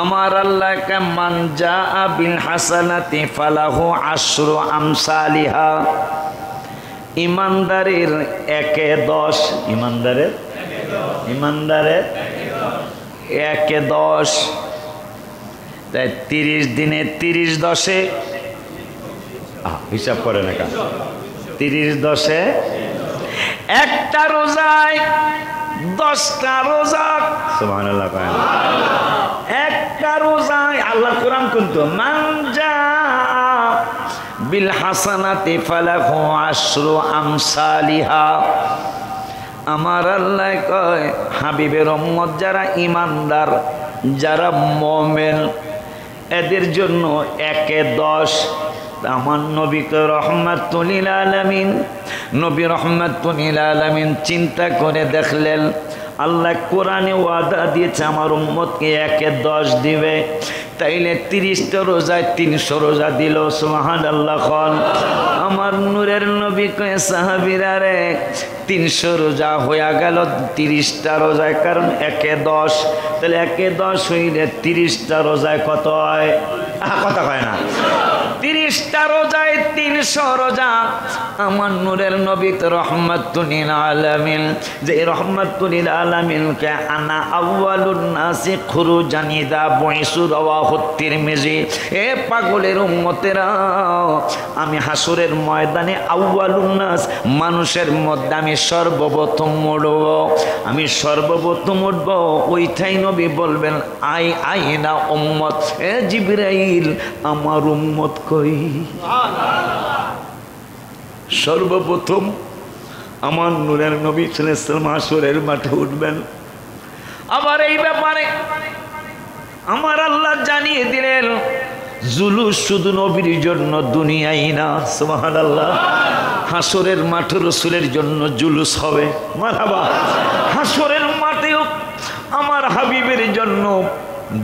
আমার আল্লাহকে মান জাআ বিল হাসানাতি ফালাহু আশরু আমসালিহা। ইমানদারের 1-এ 10, ইমানদারের 1-এ 10। তাই 30 দিনে 30 10-এ হিসাব করে না কেন? 30 10-এ একটা রোজায় 10টা রোজা। সুবহানাল্লাহ। একটা রোজায় আল্লাহ কোরআন কিন্তু মান জাআ বিল হাসানাতি ফালাহু আশরু আমসালিহা। আমার আল্লাহ কয় হাবিবের উম্মত যারা ইমানদার, যারা মুমিন, এদের জন্য 1-এ 10। আমার নবী তো রহমাতুল লিল আলামিন, নবী রহমাতুল লিল আলামিন চিন্তা করে দেখলেন আল্লাহ কোরআনে ওয়াদা দিয়েছে আমার উম্মতকে 1-এ 10 দিবে, তাইলে 30টা রোজায় 300 রোজা দিল। সুবহানাল্লাহ। আমার নূরের নবী কয় সাহাবীরা রে 300 রোজা হয়ে গেল 30টা রোজায়, কারণ 1-এ 10, তাহলে 1-এ 10 হইলে 30টা রোজায় কত হয়? কথা কয় না। 30টা রোজায় 300 রোজা। আমার নূরের নবী তো রহমাতুল লিল আলামিন, যে রহমাতুল লিল আলামিনকে আনা আউয়ালুন নাসি খুরুজান ইযা বুইসু রাওয়াহু তিরমিজি। এ পাগলের উম্মতেরা, আমি হাসরের ময়দানে আউয়ালুন নাস, মানুষের মধ্যে আমি সর্বপ্রথম উঠব, আমি সর্বপ্রথম উঠব। ওইটাই নবী বলবেন আইনা উম্মত। এ জিবরাইল, আমার উম্মত কই? সর্বপ্রথম আমার নূরের নবী সাল্লাল্লাহু আলাইহি ওয়াসাল্লাম হাসরের মাঠে উঠবেন। আবার এই ব্যাপারে আমার আল্লাহ জানিয়ে দিলেন জুলুস শুধু নবীর জন্য দুনিয়ায় না। সুবহানাল্লাহ। হাসরের মাঠে রাসূলের জন্য জুলুস হবে। মারহাবা। হাসরের মাঠেও আমার হাবিবের জন্য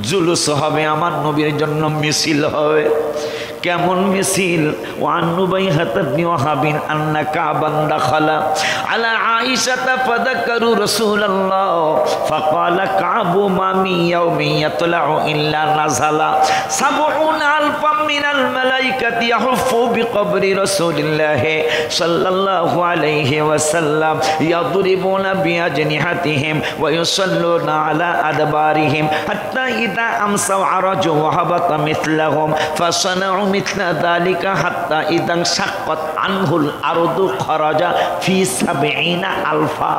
জুলুস হবে, আমার নবীর জন্য মিছিল হবে। কেমন মিছিল? ওয়ান নুবাইহাত ইবনে ওয়াহাবিন আন্না কাবান দাখালা আলা আয়েশা ফাযাকারু রাসূলুল্লাহ ফাকালা কাবু মা মিন ইয়াউমিন ইয়াতলাউ ইল্লা নাযালা সাবউনা আলফাম মিনাল মালাইকাতি ইয়াহুফু বিকবরি রাসূলিল্লাহ সাল্লাল্লাহু আলাইহি ওয়াসাল্লাম ইয়াদরিবুনা বিআজনিহাতিহিম ওয়া ইউসাল্লুনা আলা আদবারিহিম হাত্তা ইযা আমসাউ আরাজু ওয়া হাবাতা মিথলাহুম ফাসানাউ মিথলা যালিকা হাত্তা ইযা শাক্কাত আনহুল আরদু খরাজা ফি ৭০ আলফা।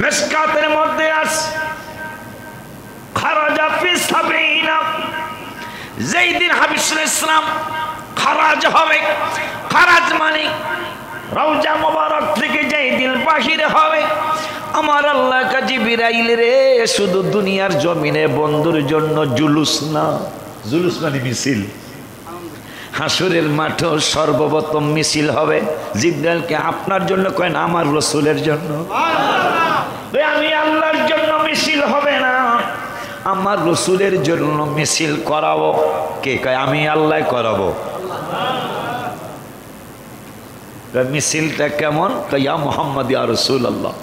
মিশকাতের মধ্যে আছে খরাজা ফি ৭০। যেই দিন হাবিব সাল্লাল্লাহু আলাইহি ওয়াসাল্লাম খরাজ হবে, খরাজ মানে রওজা মুবারক থেকে যেই দিন বাহির হবে, আমার আল্লাহ জিবরাইল রে শুধু দুনিয়ার জমিনে বন্ধুর জন্য জুলুস না, জুলুস মানে মিছিল। হাসরের মাঠে সর্বপ্রথম মিছিল হবে। জিবরাইলকে আপনার জন্য কয় না, আমার রাসূলের জন্য। আমি আল্লাহর জন্য মিছিল হবে না, আমার রাসূলের জন্য মিছিল করাবো। কে কয়? আমি আল্লাহ করাবো। মিছিলটা কেমন? ইয়া মুহাম্মদ ইয়া রাসূলুল্লাহ।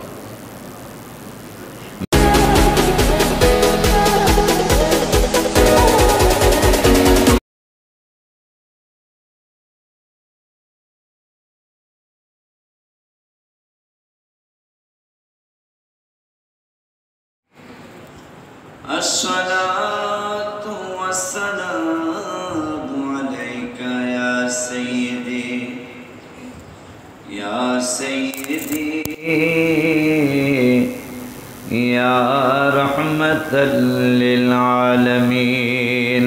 আসসালাতু ওয়াসসালামু আলাইকা ইয়া সাইয়্যিদি ইয়া সাইয়্যিদি ইয়া রাহমাতাল লিল আলামিন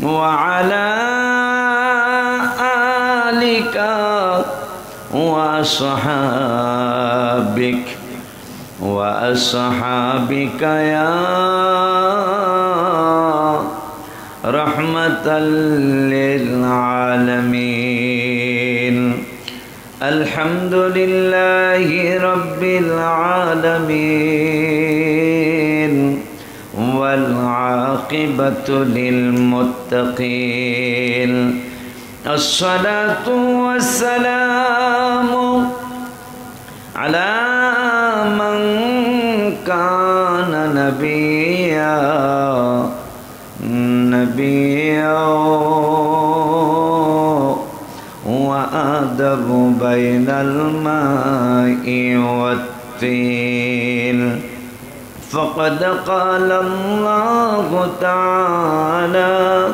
ওয়া আলা আলিকা ওয়া আসহাবিক وأصحابك يا رحمة للعالمين. الحمد لله رب العالمين والعاقبة للمتقين. الصلاة والسلام على من كان نبيا وآدب بين الماء والطين فقد قال الله تعالى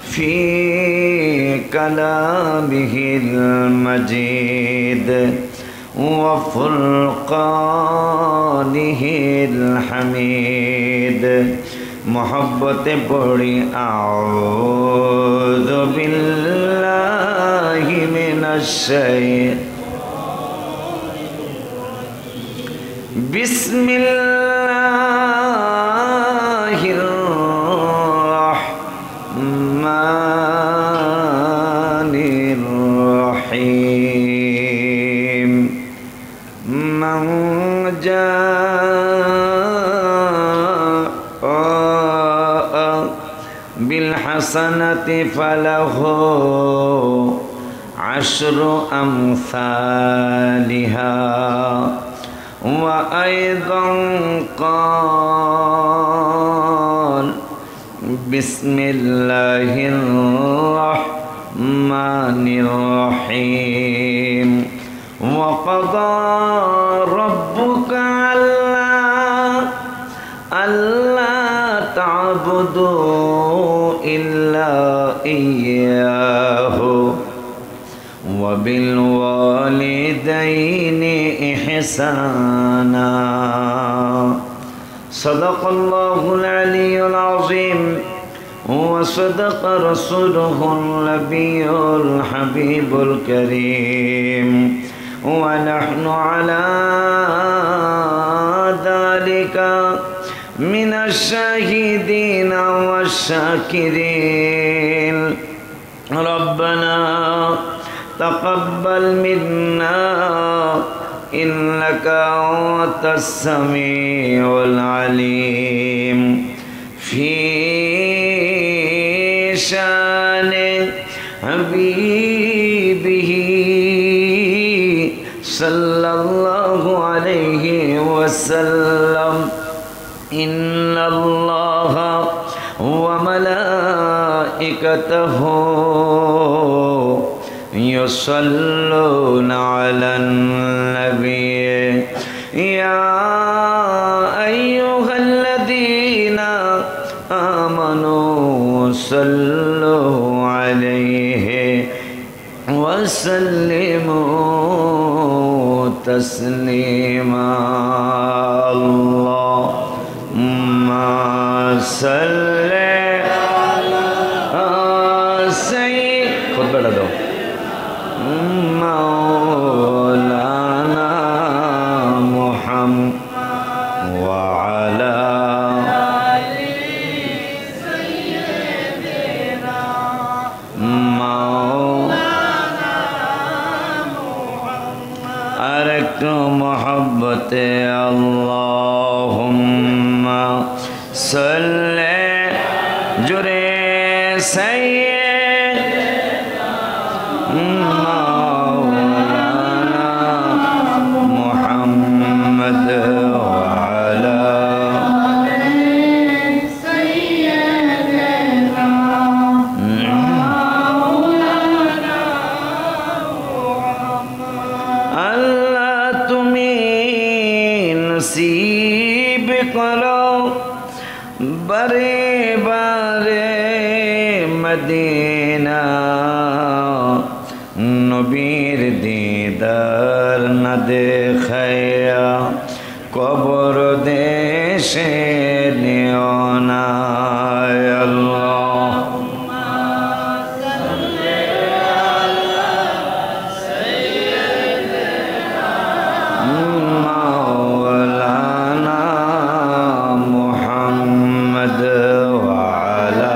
في كلامه المجيد وفرقانه الحميد محبت پڑھی اعوذ باللہ من الشیطان بسم اللہ الرحمن الرحیم من جاء بالحسنة فله عشر أمثالها وأيضا قال بسم الله الرحمن الرحيم وقضى ربك ألا تعبدوا إلا إياه وبالوالدين إحسانا صدق الله العلي العظيم وصدق رسوله النبي الحبيب الكريم ونحن على ذلك من الشاهدين والشاكرين ربنا تقبل منا إنك أنت السميع العليم في شان حبيبه صلى الله عليه وسلم إن الله وملائكته يصلون على النبي يا أيها الذين آمنوا صلوا عليه وسلموا تسليما اللهم صل على سيدنا خود بیٹھا دو مولانا محمد وعلى سيدنا مولانا محمد ارک محبت اللهم صل جرے سیدنا مولانا محمد وعلى سيدنا مولانا محمد اللہ تمہیں نصیب کرو برے بارے مدینہ নবীর দিদার না দেখায়া কবর দেশে নিও না আল্লাহুম্মা সাল্লি আলা সাইয়্যিদিনা মাওলানা মুহাম্মদ ওয়া আলা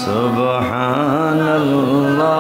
سبحان الله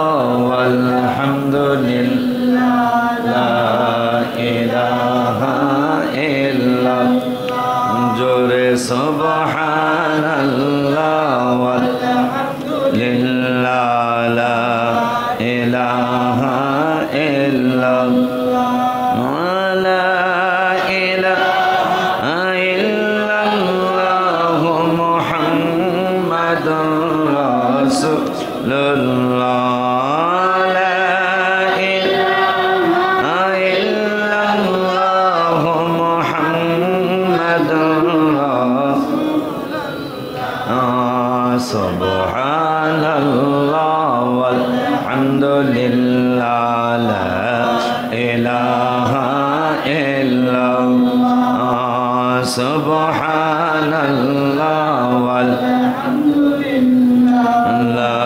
আলহামদুলিল্লাহ লা ইলাহা ইল্লাল্লাহ সুবহানাল্লাহ ওয়ালহামদুলিল্লাহ লা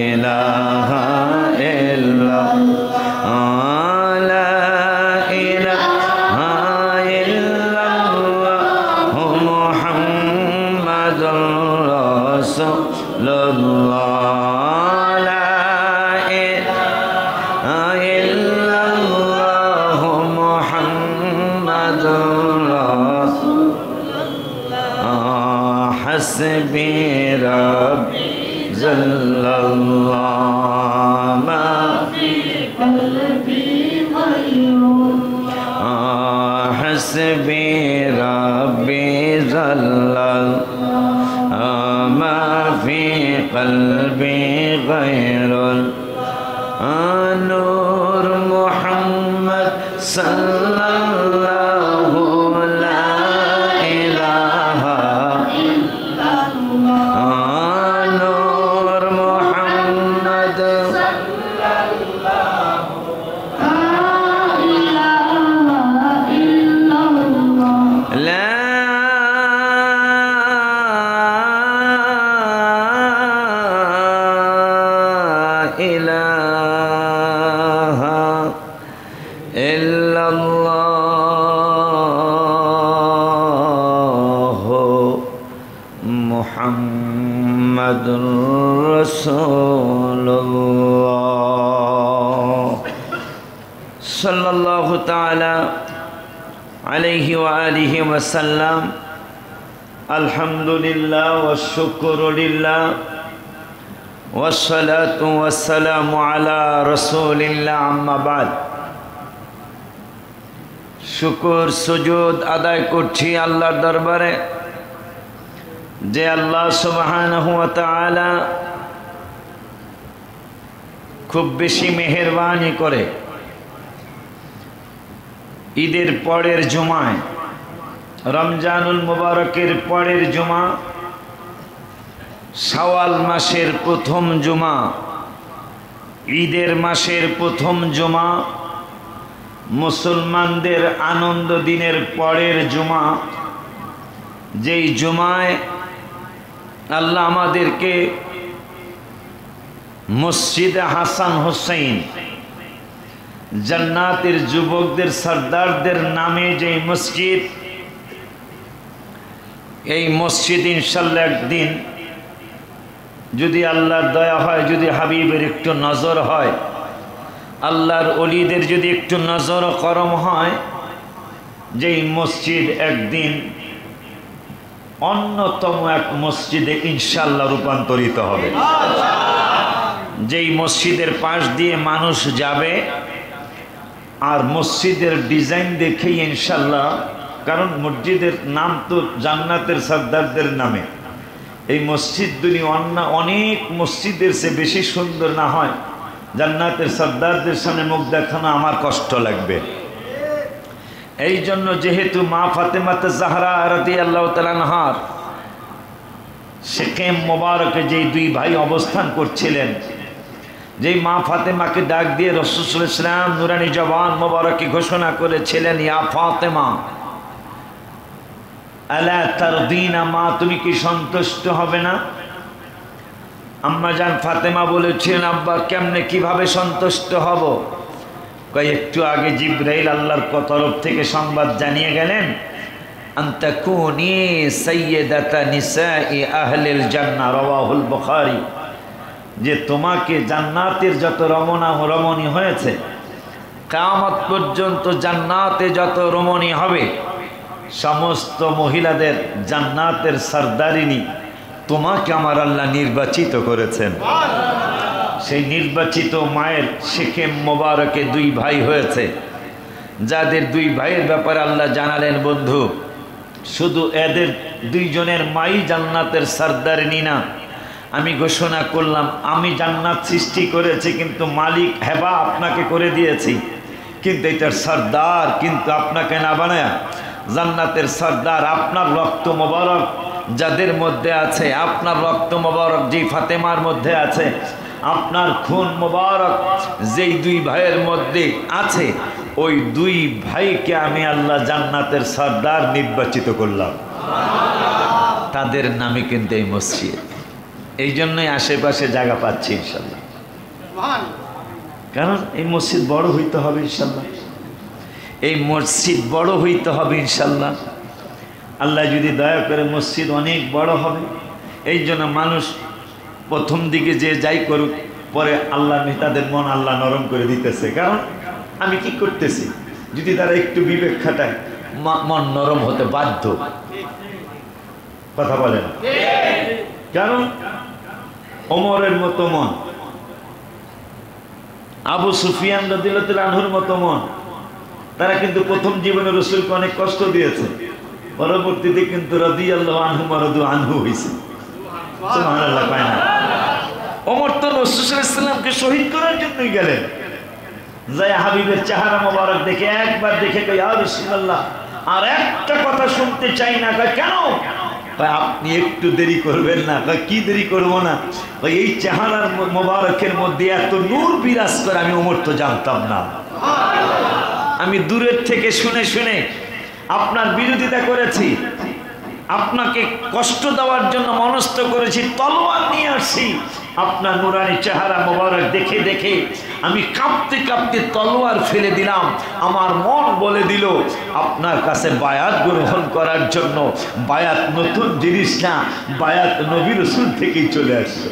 ইলাহা ইল্লাল্লাহ লা ইলাহা ইল্লাল্লাহ মুহাম্মাদুর রাসূলুল্লাহ حسبي ربي جل الله ما في قلبي غير الله حسبي ربي جل الله ما في قلبي غير الله نور محمد صلى الله لا إله إلا الله نور محمد صلى الله لا إله إلا الله لا إله إلا الله محمد رسول الله صلى الله تعالى عليه وآله وسلم الحمد لله والشكر لله والصلاة والسلام على رسول الله أما بعد শুকর সুজুদ আদায় করছি আল্লাহর দরবারে যে আল্লাহ সুবহানাহু ওয়া তাআলা খুব বেশি মেহেরবানি করে ঈদের পরের জুমায় রমজানুল মুবারকের পরের জুমা শাওয়াল মাসের প্রথম জুমা ঈদের মাসের প্রথম জুমা মুসলমানদের আনন্দ দিনের পরের জুমা যেই জুমায় আল্লাহ আমাদেরকে মসজিদে হাসান হুসাইন জান্নাতের যুবকদের সরদারদের নামে যে মসজিদ এই মসজিদ ইনশাআল্লাহ একদিন যদি আল্লাহর দয়া হয় যদি হাবিবের একটু নজর হয় আল্লাহর ওলিদের যদি একটু নজর করম হয় যেই মসজিদ একদিন অন্যতম এক মসজিদে ইনশাআল্লাহ রূপান্তরিত হবে যেই মসজিদের পাশ দিয়ে মানুষ যাবে আর মসজিদের ডিজাইন দেখেই ইনশাআল্লাহ কারণ মসজিদের নাম তো জান্নাতের সরদারদের নামে এই মসজিদ দুনিয়া অনেক মসজিদের চেয়ে বেশি সুন্দর না হয় জান্নাতের সরদারদের সামনে মুখ দেখানো আমার কষ্ট লাগবে এই জন্য যেহেতু মা ফাতেমাতে জাহরা রাদিয়াল্লাহু তাআলা আনহার শেখেম মোবারকে যেই দুই ভাই অবস্থান করছিলেন যেই মা ফাতেমাকে ডাক দিয়ে রাসূল সাল্লাল্লাহু আলাইহি ওয়াসাল্লাম নুরানি জবান মোবারকে ঘোষণা করেছিলেন ইয়া ফাতেমা আলা তারদিনা মা তুমি কি সন্তুষ্ট হবে না আম্মা জান ফাতেমা বলেছিলেন আব্বা কেমনে কিভাবে সন্তুষ্ট হব কই একটু আগে জিবরাইল আল্লাহর তরফ থেকে সংবাদ জানিয়ে গেলেন আনতাকুনি সাইয়্যিদাতা নিসাই আহলিল জান্নাহ রাওয়াহুল বুখারী যে তোমাকে জান্নাতের যত রমণী হয়েছে কিয়ামত পর্যন্ত জান্নাতে যত রমণী হবে সমস্ত মহিলাদের জান্নাতের সরদারিনী তোমাকে আমার আল্লাহ নির্বাচিত করেছেন সেই নির্বাচিত মায়ের শেখেম মোবারকে দুই ভাই হয়েছে যাদের দুই ভাইয়ের ব্যাপারে আল্লাহ জানালেন বন্ধু শুধু এদের দুইজনের মাই জান্নাতের সরদারিনী না আমি ঘোষণা করলাম আমি জান্নাত সৃষ্টি করেছি কিন্তু মালিক হেবা আপনাকে করে দিয়েছি কিন্তু এটার সরদার কিন্তু আপনাকে না বানায়া জান্নাতের সরদার আপনার রক্ত মোবারক যাদের মধ্যে আছে আপনার রক্ত মোবারক যেই ফাতেমার মধ্যে আছে আপনার খুন মোবারক যেই দুই ভাইয়ের মধ্যে আছে, ওই দুই ভাইকে আমি আল্লাহ জান্নাতের সর্দার নির্বাচিত করলাম। তাদের নামে কিন্তু এই মসজিদ। এই জন্যই আশেপাশে জায়গা পাচ্ছি ইনশাল্লাহ। কারণ এই মসজিদ বড় হইতে হবে ইনশাল্লাহ, এই মসজিদ বড় হইতে হবে ইনশাল্লাহ। আল্লাহ যদি দয়া করে মসজিদ অনেক বড় হবে। এই জন্য মানুষ প্রথম দিকে যে যাই করুক, পরে আল্লাহ নেতাদের মন আল্লাহ নরম করে দিতেছে। কারণ আমি কি করতেছি, যদি তারা একটু বিবেক খাটায় মন নরম হতে বাধ্য। কথা বলেন? কারণ ওমরের মতো মন, আবু সুফিয়ান রাদিয়াল্লাহু আনহুর মতো মন, তারা কিন্তু প্রথম জীবনে রাসূলকে অনেক কষ্ট দিয়েছে, পরবর্তীতে কিন্তু রাদিয়াল্লাহু আনহু মারাদু আনহু হইছে। সুবহানাল্লাহ। পায় না ওমর তো রাসূল সাল্লাল্লাহু আলাইহি ওয়াসাল্লামকে শহীদ করার জন্যই গেলেন। যাই হাবিবের চেহারা মোবারক দেখে একবার দেখে কই, ইয়া রাসূলুল্লাহ, আর একটা কথা শুনতে চাই না। কয় কেন? কয় আপনি একটু দেরি করবেন না। কয় কি দেরি করব না? কয় এই চেহারার মোবারকের মধ্যে এত নূর বিরাজ করে আমি ওমর তো জানতাম না। আমি দূরের থেকে শুনে শুনে আপনার বিরোধিতা করেছি, আপনাকে কষ্ট দেওয়ার জন্য মনস্থ করেছি, তলোয়ার নিয়ে আসছি। আপনার নুরানি চেহারা মোবারক দেখে দেখে আমি কাঁপতে কাঁপতে তলোয়ার ফেলে দিলাম। আমার মন বলে দিল আপনার কাছে বায়াত গ্রহণ করার জন্য। বায়াত নতুন জিনিস না, বায়াত নবী রাসূল থেকেই চলে আসছে।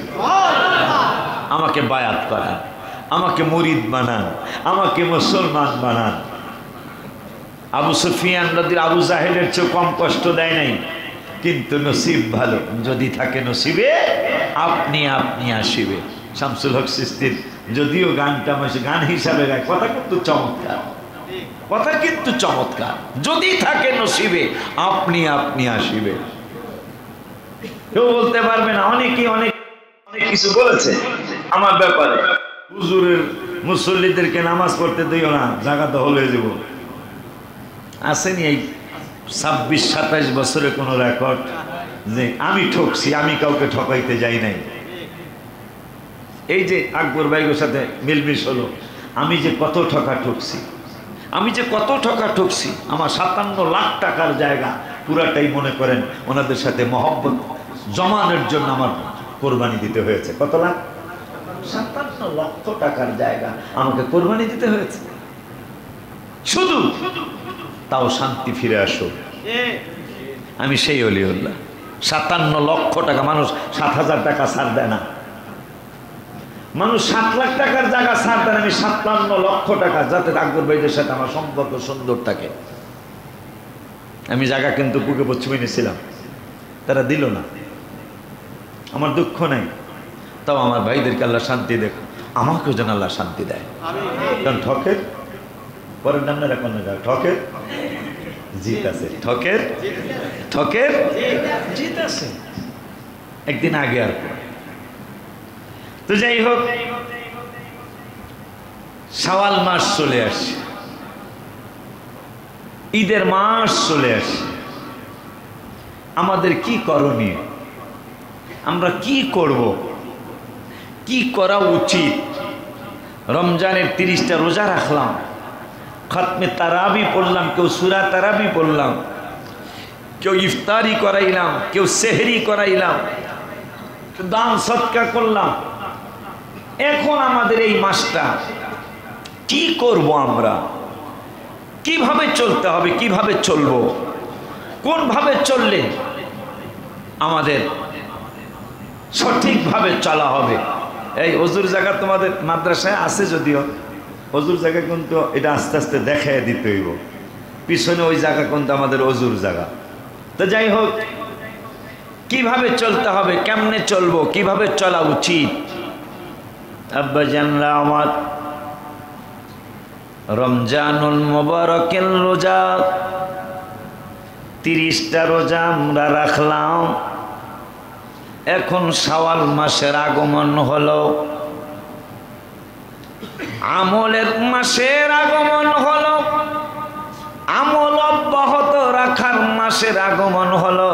আমাকে বায়াত করান, আমাকে মুরিদ বানান, আমাকে মুসলমান বানান। আবু সুফিয়ান রাদিয়াল্লাহু আবু জাহেলের চেয়ে কম কষ্ট দেয় নাই, কিন্তু নসিব ভালো। যদি থাকে নসিবে আপনি আপনি আসিবে। শামসুল হক চিশতির যদিও গানটা গান হিসাবে গায়, কথা কিন্তু চমৎকার, কথা কিন্তু চমৎকার। যদি থাকে নসিবে আপনি আপনি আসিবে। কেউ বলতে পারবে না। অনেকেই অনেক অনেক কিছু বলেছে আমার ব্যাপারে। হুজুরের মুসল্লিদেরকে নামাজ পড়তে দিও না, জায়গা দখল হয়ে যাব। আসেনি এই 26-27 বছরে কোনো রেকর্ড যে আমি ঠকছি, আমি কাউকে ঠকাইতে যাই নাই। এই যে আকবর ভাইয়ের সাথে মিলমিশ হলো, আমি যে কত ঠকা ঠকছি, আমি যে কত ঠকা ঠকছি। আমার 57 লাখ টাকার জায়গা পুরাটাই মনে করেন ওনাদের সাথে মহব্বত জমানোর জন্য আমার কোরবানি দিতে হয়েছে। কত লাখ? 57 লক্ষ টাকার জায়গা আমাকে কোরবানি দিতে হয়েছে শুধু। তাও শান্তি ফিরে আসো। আমি সেই অলিউল্লাহ। 57 লক্ষ টাকা, মানুষ 7,000 টাকা ছাড় দেয় না, মানুষ 7 লাখ টাকার জায়গা ছাড় দেন। আমি 57 লক্ষ টাকা, যাতে আকবর ভাইদের সাথে আমার সম্পর্ক সুন্দর থাকে। আমি জায়গা কিন্তু বুকে পশ্চিমে নিয়েছিলাম, তারা দিল না। আমার দুঃখ নেই, তাও আমার ভাইদেরকে আল্লাহ শান্তি দেখ, আমাকেও যেন আল্লাহ শান্তি দেয়। কারণ ঠকের পরের নাম না এখন ঠকের জিত আছে, ঠকের ঠকের জিত আছে একদিন আগে আর পরে। তো যাই হোক, শাওয়াল মাস চলে আসে, ঈদের মাস চলে আসে। আমাদের কি করণীয়? আমরা কি করব? কি করা উচিত? রমজানের 30টা রোজা রাখলাম, খতমে তারাবি পড়লাম, কেউ সূরা তারাবি পড়লাম, কেউ ইফতারি করাইলাম, কেউ সেহরি করাইলাম, দান সদকা করলাম। এখন আমাদের এই মাসটা কি করব? আমরা কিভাবে চলতে হবে? কিভাবে চলবো? কোনভাবে চললে আমাদের সঠিকভাবে চলা হবে? এই অজুর জায়গা তোমাদের মাদ্রাসায় আছে, যদিও অজুর জায়গা কিন্তু এটা আস্তে আস্তে দেখায় দিতে হইব। পিছনে ওই জায়গা কিন্তু আমাদের অজুর জায়গা। তো যাই হোক, কিভাবে চলতে হবে, কেমনে চলবো, কিভাবে চলা উচিত? আব্বা জানরা আমার, রমজানুল মুবারকের রোজা 30টা রোজা আমরা রাখলাম। এখন শাওয়াল মাসের আগমন হলো, আমলের মাসের আগমন হলো, আমল অব্যাহত রাখার মাসের আগমন হলো।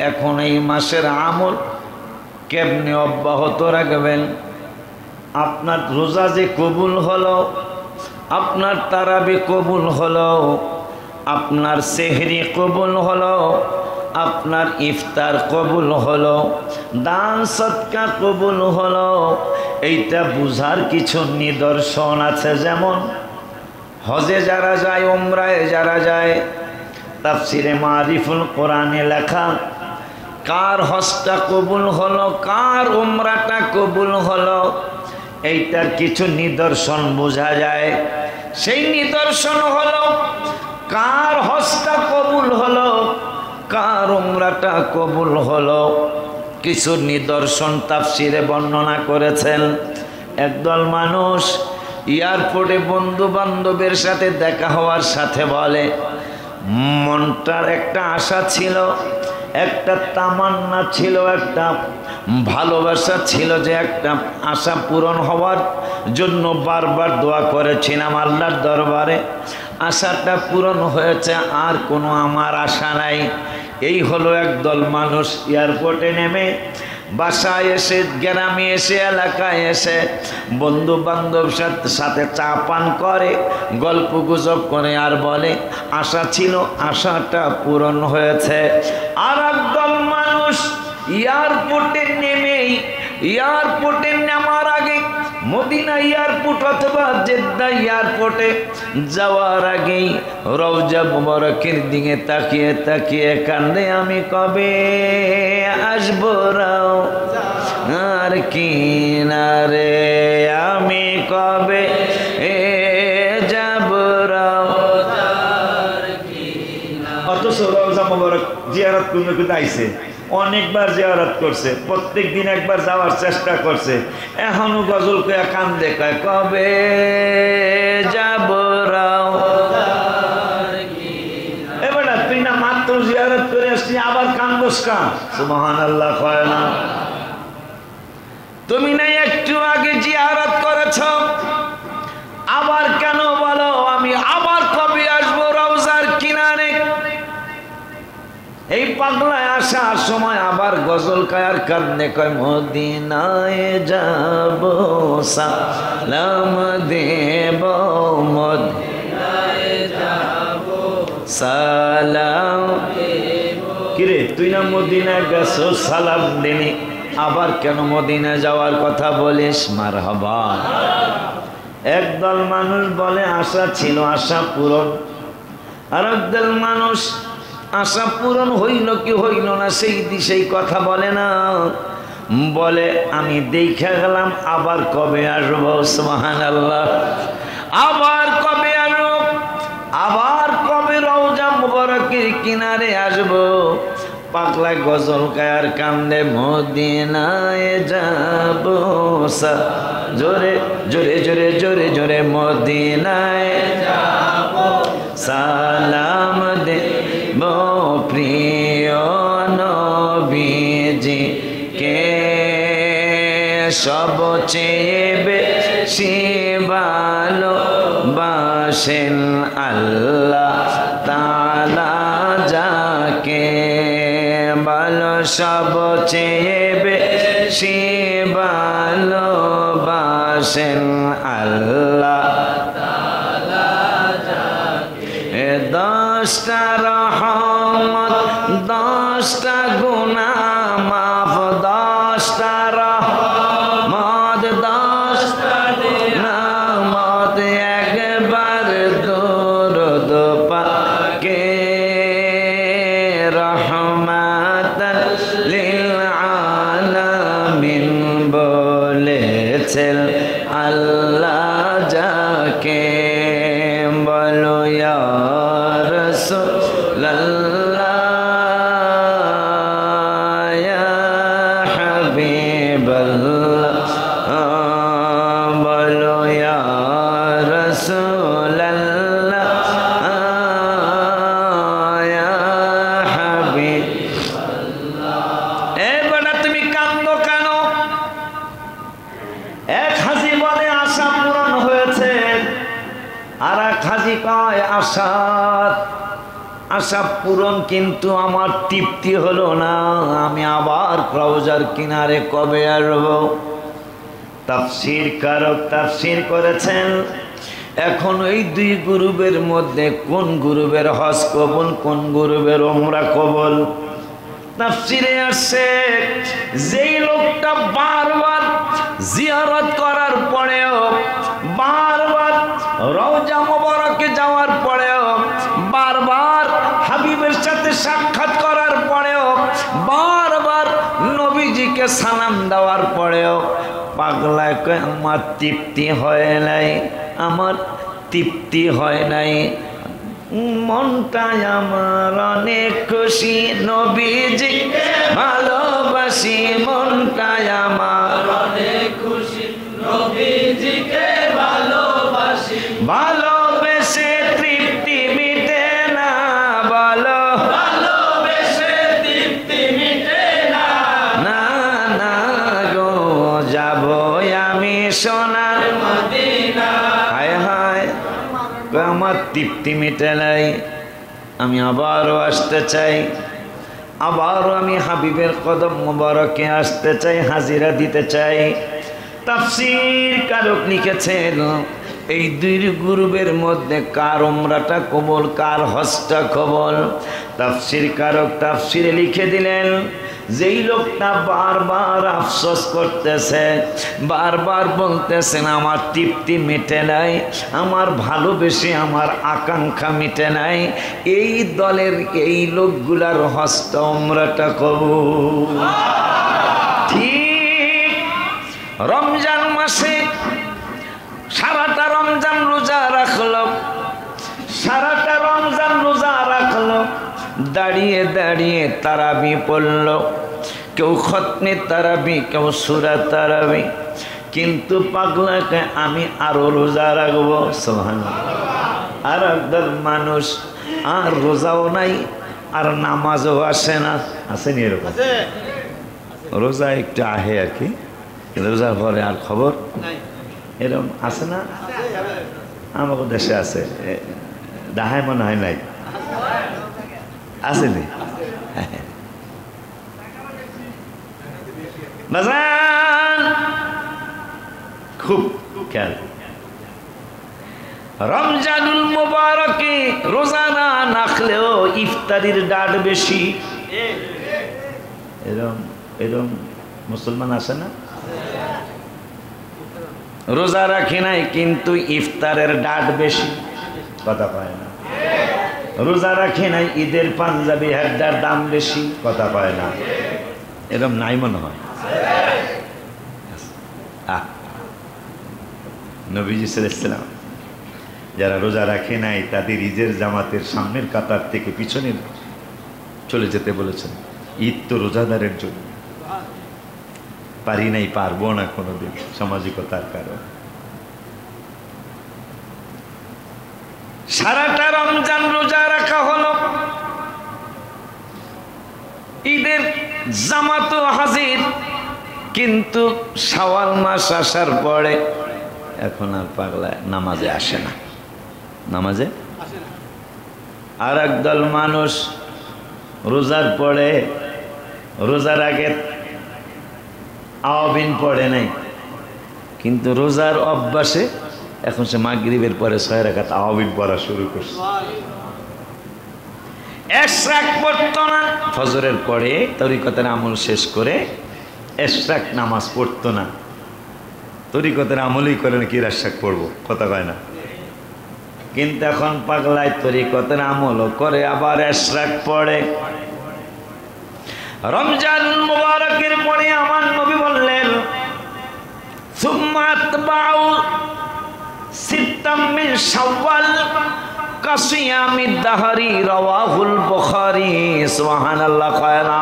এখন এই মাসের আমল কেমনে অব্যাহত রাখবেন? আপনার রোজা যে কবুল হলো, আপনার তারাবি কবুল হলো, আপনার সেহরি কবুল হলো, আপনার ইফতার কবুল হলো, দান সদকা কবুল হলো, এইটা বুঝার কিছু নিদর্শন আছে। যেমন হজে যারা যায়, উমরায় যারা যায়, তাফসিরে মারিফুল কোরআনে লেখা কার হজটা কবুল হলো, কার উমরাটা কবুল হলো, এইটার কিছু নিদর্শন বোঝা যায়। সেই নিদর্শন হলো কার হজটা কবুল হলো, কার উমরাটা কবুল হলো। কিছু নিদর্শন তাফসিরে বর্ণনা করেছেন। একদল মানুষ এয়ারপোর্টে বন্ধু বান্ধবের সাথে দেখা হওয়ার সাথে বলে, মনটার একটা আশা ছিল, একটা তামান্না ছিল, একটা ভালোবাসা ছিল যে একটা আশা পূরণ হওয়ার জন্য বারবার দোয়া করেছিলাম আল্লাহর দরবারে, আশাটা পূরণ হয়েছে, আর কোনো আমার আশা নাই। এই হলো একদল মানুষ এয়ারপোর্টে নেমে বাসায় এসে, গ্রামে এসে, এলাকায় এসে বন্ধু বান্ধব সাথে চা পান করে, গল্প গুজব করে, আর বলে আশা ছিল, আশাটা পূরণ হয়েছে। আর একদল মানুষ এয়ারপোর্টে নেমেই, এয়ারপোর্টে নামার আগে, মদিনা এয়ারপোর্ট অথবা জেদ্দা এয়ারপোর্টে যাওয়ার আগেই রওজা মুবারকের দিকে তাকিয়ে তাকিয়ে কান্দে, আমি কবে আসবো রাও আর কিনারে, আমি কবে যাব রাও। অথচ রওজা মুবারক জিয়ারত করতে করতে আইছে, অনেকবার জিয়ারত করছে, প্রত্যেক দিন একবার যাওয়ার চেষ্টা করছে, এখনো গজল কয়া কান্দে, কয় কবে যাব রাও। এবার তুই না মাত্র জিয়ারত করে আসছি, আবার কান্দোস কা? সুবহানাল্লাহ কয় না? তুমি না একটু আগে জিয়ারত করেছ, আবার কেন বলো আমি আবার কবে আসবো রওজার কিনারে? এই পাগলায় আসার সময় আবার গজল কায়ার কান্দে, কয় মদিনায় যাব সালাম দেব, মদিনায় যাব সালাম দেব। কিরে তুই না মদিনায় গেছো, সালাম দেনি, আবার কেন মদিনায় যাওয়ার কথা বলিস? মারহাবা। একদল মানুষ বলে আশা ছিল, আশা পূরণ। আর একদল মানুষ আশা পূরণ হইল কি হইল না সেই কথা বলে না, বলে আমি দেখা গেলাম, আবার কবে আসবো? সুবহানাল্লাহ। আবার কবে আসবো, আবার কবে রওজা মুবারকের কিনারে আসবো? পাগলা গজল কায়ার কান্দে, মদিনায় যাব জোরে জোরে জোরে জোরে জোরে, মদিনায় যাব সালাম দেব প্রিয় নবীজি কে, সবচেয়ে বেশি ভালোবাসেন আল্লাহ তাআলা যাকে, ভালো সবচেয়ে বেশি ভালোবাসেন আল্লাহ তাআলা যাকে। 10টা রহমত 10টা গুনাহ মাফ, 10টা রহমত 10টা নামত, একবার দরুদ পাকে রহমাতাল লিল আলামিন বলেছেন আল্লাহ যাকে, বলো ইয়া রাসূলুল্লাহ ইয়া হাবিবাল্লাহ, বলো ইয়া রাসূলুল্লাহ ইয়া হাবিবাল্লাহ। এবারে তুমি কান্দো কেন? এক হাজি বলে আশা পূরণ হয়েছে, আর এক হাজি কয় আশা আশা পূরণ, কিন্তু আমার তৃপ্তি হলো না। আমি আবার রওজার কিনারে কবে আসবো? তাফসীর কারক তাফসীর করেছেন, এখন এই দুই গ্রুপের মধ্যে কোন গ্রুপের হজ কবুল, কোন গ্রুপের উমরা কবুল? তাফসীরে আসছে, যেই লোকটা বারবার জিয়ারত করার পরেও, বারবার রওজা মোবারকে যাওয়ার পরেও, বারবার হাবিবের সাথে সাক্ষাৎ করার পরেও, বারবার নবীজিকে সালাম দেওয়ার পরেও পাগলা কয় আমার তৃপ্তি হয় নাই, আমার তৃপ্তি হয় নাই। মনটাই আমার অনেক খুশি, নবীজি ভালোবাসি, মনটাই আমার অনেক খুশি, নবীজিকে ভালোবাসি। ভালোবেসে তৃপ্তি মিটে না, বলো ভালোবেসে তৃপ্তি মিটে না। না না গো, যাবো আমি সোনার মদিনা। হায় হায়, আমার তৃপ্তি মিটে নাই, আমি আবারও আসতে চাই, আবারও আমি হাবিবের কদম মোবারকে আসতে চাই, হাজিরা দিতে চাই। তাফসীর কারক লিখেছেন, এই দুই গ্রুপের মধ্যে কার উমরাটা কবুল, কার হজটা কবুল? তাফসীর কারক তাফসীরে লিখে দিলেন, যেই লোকটা বারবার আফসোস করতেছে, বারবার বলতেছেন আমার তৃপ্তি মিটে নাই, আমার ভালোবেসে আমার আকাঙ্ক্ষা মিটে নাই, এই দলের এই লোকগুলার হজটা উমরাটা কবুল। ঠিক রমজান মাসে সারাটা রমজান রোজা রাখলো, সারাটা রমজান রোজা রাখলো, দাঁড়িয়ে দাঁড়িয়ে তারাবি পড়ল, কেউ খতনে তারাবি, কেউ সূরা তারাবি, কিন্তু পাগলাকে আমি আরো রোজা রাখবো। সুবহানাল্লাহ। আর একদল মানুষ আর রোজাও নাই, আর নামাজও আসে না। আসেনি এরকম? রোজা একটু আহে আর কি, কিন্তু রোজার পরে আর খবর এরকম আসে না। আমাকে দেশে আছে, দাহায় মনে হয় নাই, আসেনি? বাজান খুব খেয়াল, রমজানুল মুবারকে রোজা না রাখলেও ইফতারির ডাট বেশি। এরকম এরকম মুসলমান আছে না? রোজা রাখে নাই কিন্তু ইফতারের ডাট বেশি, কথা পায় না। রোজা রাখে নাই, ঈদের পাঞ্জাবি হেডার দাম বেশি, কথা পায় না। এরকম নাই মনে হয়। নবীজি সাল্লাল্লাহু আলাইহি ওয়াসাল্লাম যারা রোজা রাখে নাই তাদের ঈদের জামাতের সামনের কাতার থেকে পিছনে চলে যেতে বলেছেন। ঈদ তো রোজাদারের জন্য, পারি নাই, পারবো না কোনোদিন, সামাজিকতার কারণ। সারাটা রমজান রোজা রাখা হলো, ঈদের জামাত হাজির, কিন্তু শাওয়াল মাস আসার পরে এখন আর পাগলা নামাজে আসে না, নামাজে। আর একদল মানুষ রোজার পরে, রোজার আগে আওয়াবিন পড়ে নাই, কিন্তু রোজার অভ্যাসে এখন সে মাগরিবের পরে 6 রাকাত আওয়াবিন পড়া শুরু করছে। এশরাক পড়তো না, ফজরের পরে তরিকতের আমল শেষ করে এশরাক নামাজ পড়তো না। তরিকতের আমলই করে না, কি এশরাক পড়বো, কথা কয় না। কিন্তু এখন পাগলায় তরিকতের আমলও করে, আবার এশরাক পড়ে। রমজানুল মুবারকের পরে আমার নবী বললেন, সুম্মা আতবাউ সিত্তাম মিন শাওয়াল কাসিয়ামিদ দাহরি, রাওয়াহুল বুখারী। সুবহানাল্লাহ। কয়না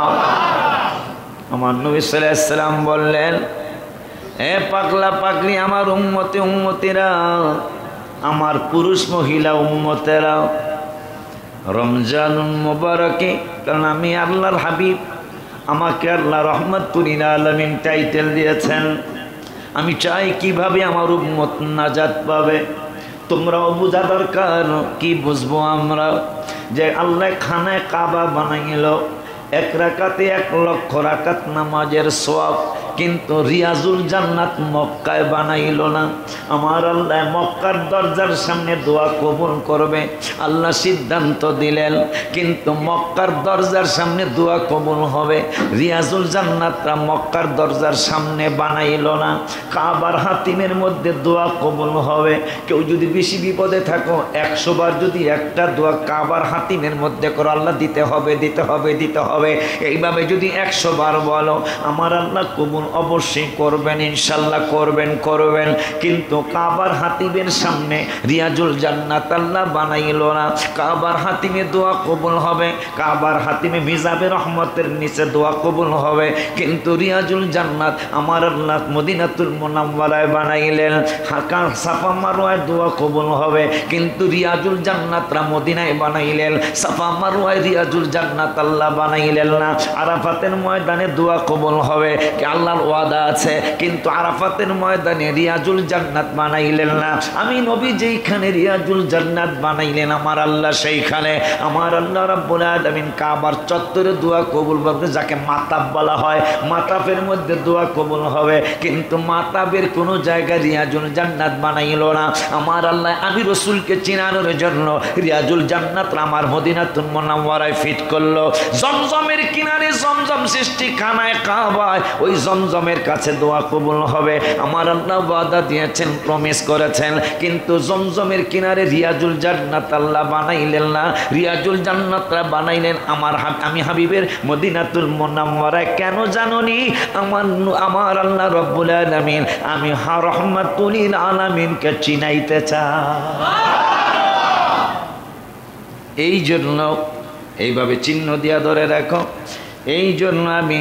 আমার নবী সাল্লাল্লাহু আলাইহি সাল্লাম বললেন, এ পাগলা পাগলি আমার উম্মতে উম্মতিরা, আমার পুরুষ মহিলা উম্মতেরা, রমজানুল মুবারকে, কারণ আমি আল্লাহর হাবিব, আমাকে আল্লাহ রাহমাতুল লিল আলামিন টাইটেল দিয়েছেন। আমি চাই কিভাবে আমার উম্মত নাজাত পাবে, তোমরাও বোঝা দরকার। কি বুঝবো আমরা? যে আল্লাহ খানায় কাবা বানাইল, এক রাকাতে 1 লক্ষ রাকাত নামাজের সওয়াব, কিন্তু রিয়াজুল জান্নাত মক্কায় বানাইল না। আমার আল্লাহ মক্কার দরজার সামনে দোয়া কবুল করবে, আল্লাহ সিদ্ধান্ত দিলেন, কিন্তু মক্কার দরজার সামনে দোয়া কবুল হবে, রিয়াজুল জান্নাতরা মক্কার দরজার সামনে বানাইল না। কাবার হাতিমের মধ্যে দোয়া কবুল হবে। কেউ যদি বেশি বিপদে থাকো 100 বার যদি একটা দোয়া কাবার হাতিমের মধ্যে করো, আল্লাহ দিতে হবে দিতে হবে দিতে হবে, এইভাবে যদি 100 বার বলো, আমার আল্লাহ কবুল অবশ্যই করবেন, ইনশাল্লাহ করবেন করবেন। কিন্তু কাবার হাতিমের সামনে রিয়াজুল জান্নাত আল্লাহ বানাইল না। কাবার হাতিমে দোয়া কবুল হবে, কাবার হাতিমে মিজাবে রহমতের নিচে দোয়া কবুল হবে, কিন্তু রিয়াজুল জান্নাত আমার আল্লাহ মদিনাতুল মুনাওয়ারায় বানাইলেন। হাকা সাফা মারওয়ায় দোয়া কবুল হবে, কিন্তু রিয়াজুল জান্নাতরা মদিনায় বানাইলেন। সাফা মারওয়ায় রিয়াজুল জান্নাত আল্লাহ বানাইলেন না। আরাফাতের ময়দানে দোয়া কবুল হবে, আল্লাহর ওয়াদা আছে, কিন্তু আরাফাতের ময়দানে রিয়াজুল জান্নাত বানাইলেন না। আমি নবী যেইখানে রিয়াজুল জান্নাত বানাইলেন, আমার আল্লাহ সেইখানে আমার আল্লাহ রাব্বুল আলামিন কাবার চত্বরে দোয়া কবুল করবে। যাকে মাতাব বলা হয়, মাতাবের মধ্যে দোয়া কবুল হবে, কিন্তু মাতাবের কোনো জায়গায় রিয়াজুল জান্নাত বানাইল না। আমার আল্লাহ আমি রসুলকে চিনানোর জন্য রিয়াজুল জান্নাত আমার মদিনাতুল মুনাওয়ারায় ফিট করলো। জমজমের কিনারে জমজম সৃষ্টি খানায় কাবায়, ওই জমজমের কাছে দোয়া কবুল হবে। আমার আল্লাহ ওয়াদা দিয়েছেন, প্রমিস করেছেন, কিন্তু জমজমের কিনারে রিয়াজুল জান্নাত আল্লাহ বানাইলেন না। রিয়াজুল জান্নাতরা বানাইলেন আমি হাবিবের মদিনাতুল মুনাওয়ারায়। কেন জানোনি? আমার আল্লাহ রব্বুল আলামিন আমি রহমাতুল লিল আলামিনকে চিনাইতে চাই। এই জন্য এইভাবে চিহ্ন দিয়া ধরে রাখো। এই জন্য আমি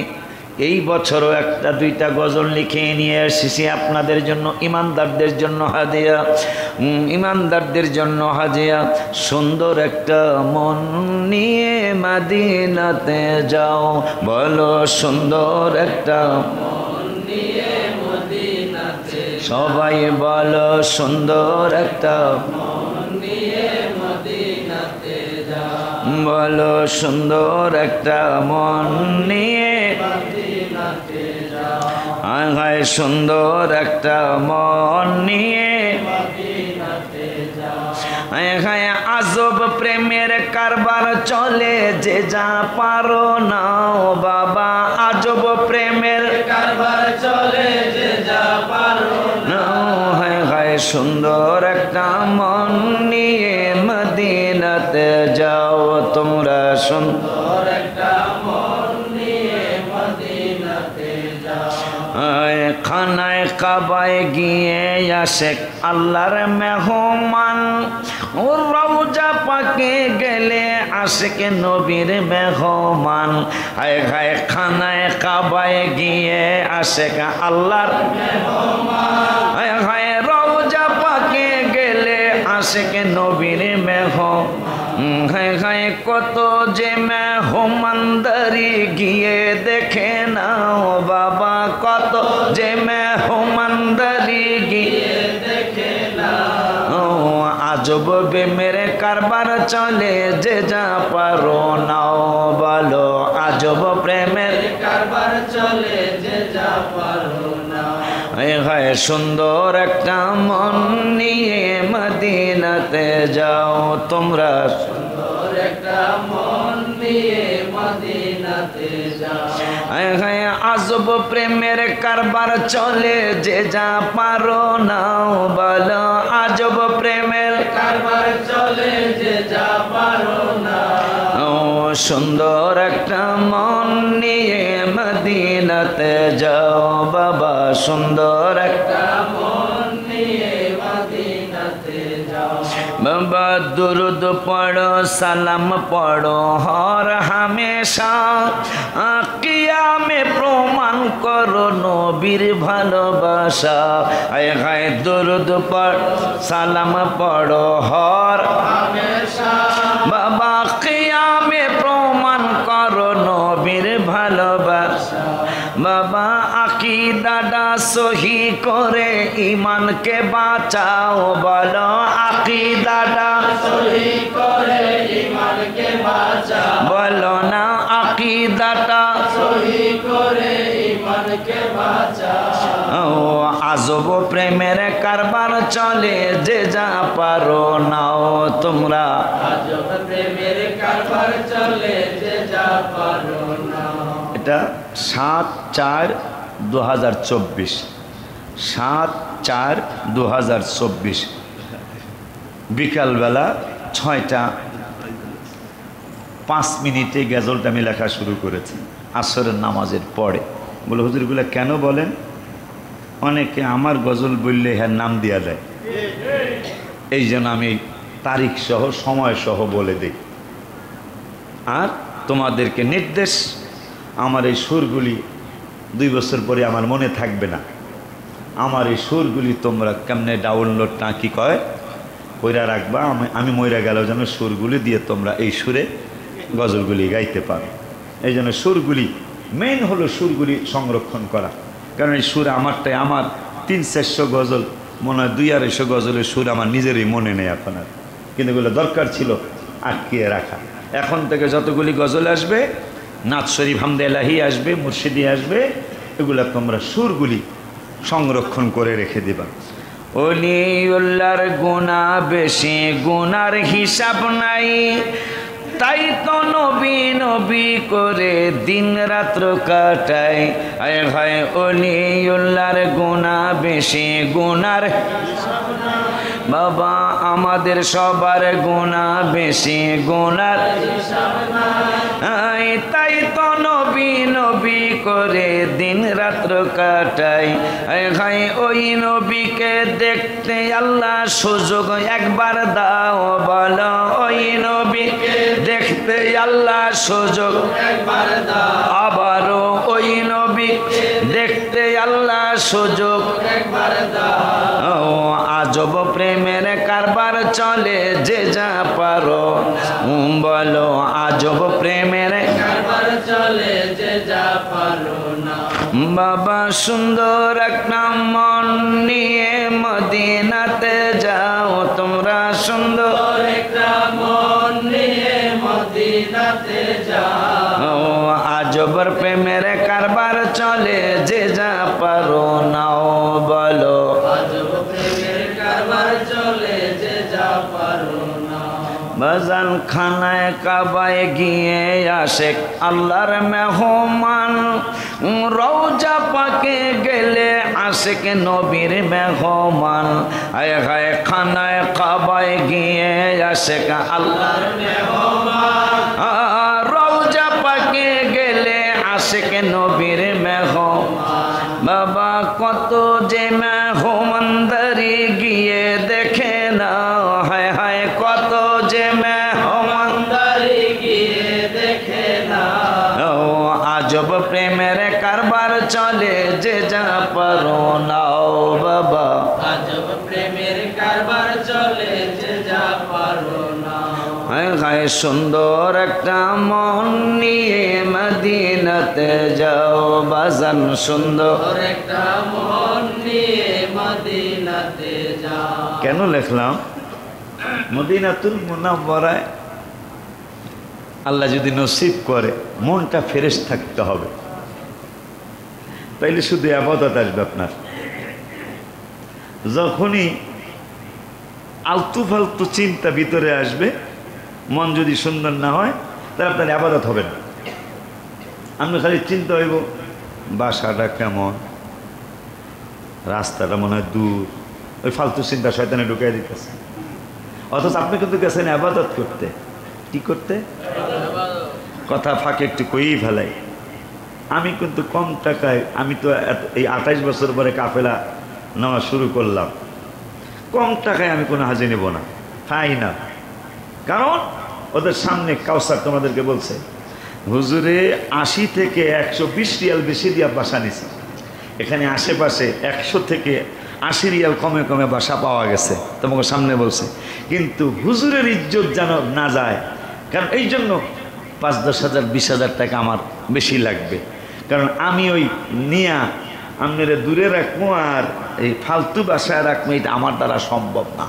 এই বছরও 1-2টা গজল লিখে নিয়ে এসেছি আপনাদের জন্য, ইমানদারদের জন্য হাদিয়া, ইমানদারদের জন্য হাদিয়া। সুন্দর একটা মন নিয়ে মদিনাতে যাও, বলো সুন্দর একটা মন নিয়ে মদিনাতে, সবাই বলো সুন্দর একটা মন নিয়ে মদিনাতে যাও, বলো সুন্দর একটা মন নিয়ে মদিনাতে যাও, আয় সুন্দর একটা মন নিয়ে মদিনাতে যাও, আয় আজব প্রেমের কারবার চলে, যে যা পারো নাও বাবা, আজব প্রেমের কারবার চলে, যে যা পারো নাও, হায় হায় সুন্দর একটা মন নিয়ে মদিনাতে যাও, তোমরা সুন্দর একটা মন নিয়ে মদিনাতে যাও, খানায় কাবায় গিয়ে আশেক আল্লাহর মেহমান, ও রওজা পাকে গেলে আশেক নবীর মেহমান, হায় হায় খানায় কাবায় গিয়ে আশেক আল্লাহর মেহমান, হায় হায় রওজা পাকে গেলে আশেক নবীর মেহমান, হায় হায় কত যে মেহমানদারি গিয়ে দেখে নাও বাবা, কত যে মেহমানদারি গিয়ে দেখে নাও, আজব প্রেমের কারবার চলে, যে যা পারো নাও, বলো আজব প্রেমের কারবার চলে, যে যা পারো নাও, হায় হায় সুন্দর একটা মন নিয়ে মদিনাতে যাও, তোমরা সুন্দর একটা মন নিয়ে মদিনাতে যাও, হায় হায় আজব প্রেমের কারবার চলে, যে যা পারো নাও, বলো আজব প্রেমের কারবার চলে, যে যা পারো নাও, সুন্দর একটা মন নিয়ে মদিনাতে যাও বাবা, সুন্দর একটা মন নিয়ে মদিনাতে যাও বাবা, দুরুদ পড়ো সালাম পড়ো হর হামেশা, কিয়ামে প্রমাণ করো নবীর ভালোবাসা, হায় হায় দুরুদ পড়ো সালাম পড়ো হর হামেশা বাবা, কিয়ামে প্রমাণ করো নবীর ভালোবাসা বাবা, আকিদা আকিদাটা সহি করে ইমানকে বাঁচাও বলো আকিদাটা সহি করে ইমানকে বাঁচাও বলো না আকিদাটা সহি করে ইমানকে বাঁচাও আজব প্রেমের কারবার চলে যে যা পারো নাও তোমরা আজব প্রেমের কারবার চলে যে যা পারো নাও এটা 7/4/2024 7/4/2024 বিকালবেলা 6:05 গজলটা আমি লেখা শুরু করেছি আসরের নামাজের পরে। বলে হুজুরগুলো কেন বলেন? অনেকে আমার গজল বললে হ্যাঁ নাম দিয়া দেয়, এই জন্য আমি তারিখ সহ সময় সহ বলে দিই। আর তোমাদেরকে নির্দেশ, আমার এই সুরগুলি 2 বছর পরে আমার মনে থাকবে না। আমার এই সুরগুলি তোমরা কেমনে ডাউনলোড না কি কয় কইরা রাখবা, আমি মইরা গেল যেন সুরগুলি দিয়ে তোমরা এই সুরে গজলগুলি গাইতে পারো। এই জন্য সুরগুলি মেইন হলো সুরগুলি সংরক্ষণ করা। কারণ এই সুর আমারটাই, আমার 300-400 গজল মনে হয় 200-250 গজলের সুর আমার নিজেরই মনে নেই এখন আর, কিন্তু এগুলো দরকার ছিল আটকিয়ে রাখা। এখন থেকে যতগুলি গজল আসবে, নাথ শরীফ হামদে এলাহি আসবে, মুর্শিদি আসবে, এগুলো তোমরা সুরগুলি সংরক্ষণ করে রেখে দিবা। ওলিউল্লাহর গুনাহ বেশি, গুনার হিসাব নাই, তাই তো নবী নবী করে দিন রাত্র কাটাই। আয় হায় ওলিউল্লাহর গুনাহ বেশি, গুনার বাবা আমাদের সবার গুনাহ বেশি, গুনার তাই তো নবী নবী করে দিন রাত্র কাটাই। আয় হায় ওই নবীকে দেখতে আল্লাহ সুযোগ একবার দাও বলো, ওই নবীকে দেখতে আল্লাহ সুযোগ একবার দাও, আবারও ওই নবী দেখতে আল্লাহ সুযোগ একবার দাও। আজব প্রেমের কারবার চলে যে যা পারো বলো, আজব প্রেমের কারবার চলে যে যা পারো না। বাবা সুন্দর একটা মন নিয়ে মদিনাতে যাও তোমরা, সুন্দর একটা মন নিয়ে মদিনাতে যাও। আজব প্রেমের কারবার চলে যে যা পারো নাও বলো, আজব প্রেমের কারবার চলে যে যা পারো নাও। বাজান খানায় কাবায় গিয়ে আশেক আল্লাহর মেহমান, রওজা পাকে গেলে আশেক নবীর মেহমান। আয় হায় খানায় কাবায় গিয়ে আশেক আল্লাহর মেহমান, রওজা পাকে গেলে আশেক নবীর মেহমান। বাবা কত যে মেহমানদারি গিয়ে দেখে না, হায় হায় কত যে মেহমানদারি গিয়ে দেখে না। আজব প্রেমের কারবার চলে যে যা পারো নাও বাবা, আজব প্রেমের কারবার চলে যে যা পারো নাও। হায় হায় সুন্দর একটা মন নিয়ে মদিনাতে যাও বাজান, সুন্দর একটা মন নিয়ে মদিনাতে যাও। কেন লিখলাম মদিনাতুল মুনাওয়ারায়? আল্লাহ যদি নসিব করে মনটা ফ্রেশ থাকতে হবে, তাইলে শুধু ইবাদত আসবে আপনার। যখনই আলতু ফালতু চিন্তা ভিতরে আসবে, মন যদি সুন্দর না হয় তাহলে আপনার ইবাদত হবে না। আপনি খালি চিন্তা হইব বাসাটা কেমন, রাস্তাটা মনে হয় দূর, ওই ফালতু চিন্তা শয়তানে ঢুকাই দিতেছে। অথচ আপনি কিন্তু গেছেন ইবাদত করতে। কি করতে? কথা ফাঁকে একটু কইই ফেলাই। আমি কিন্তু কম টাকায়, আমি তো এই 28 বছর পরে কাফেলা নেওয়া শুরু করলাম, কম টাকায় আমি কোনো হাজি নেব না, খাই না। কারণ ওদের সামনে কাউসার তোমাদেরকে বলছে হুজুরে 80 থেকে 120 রিয়াল বেশি দিয়া বাসা নিছে। এখানে আশেপাশে 100 থেকে 80 রিয়াল কমে কমে বাসা পাওয়া গেছে, তোমাকে সামনে বলছে। কিন্তু হুজুরের ইজ্জত যেন না যায়, কারণ এই জন্য 5-10 হাজার 20 হাজার টাকা আমার বেশি লাগবে। কারণ আমি ওই নিয়া আপনারা দূরে রাখবো আর এই ফালতু বাসায় রাখবো, এটা আমার দ্বারা সম্ভব না।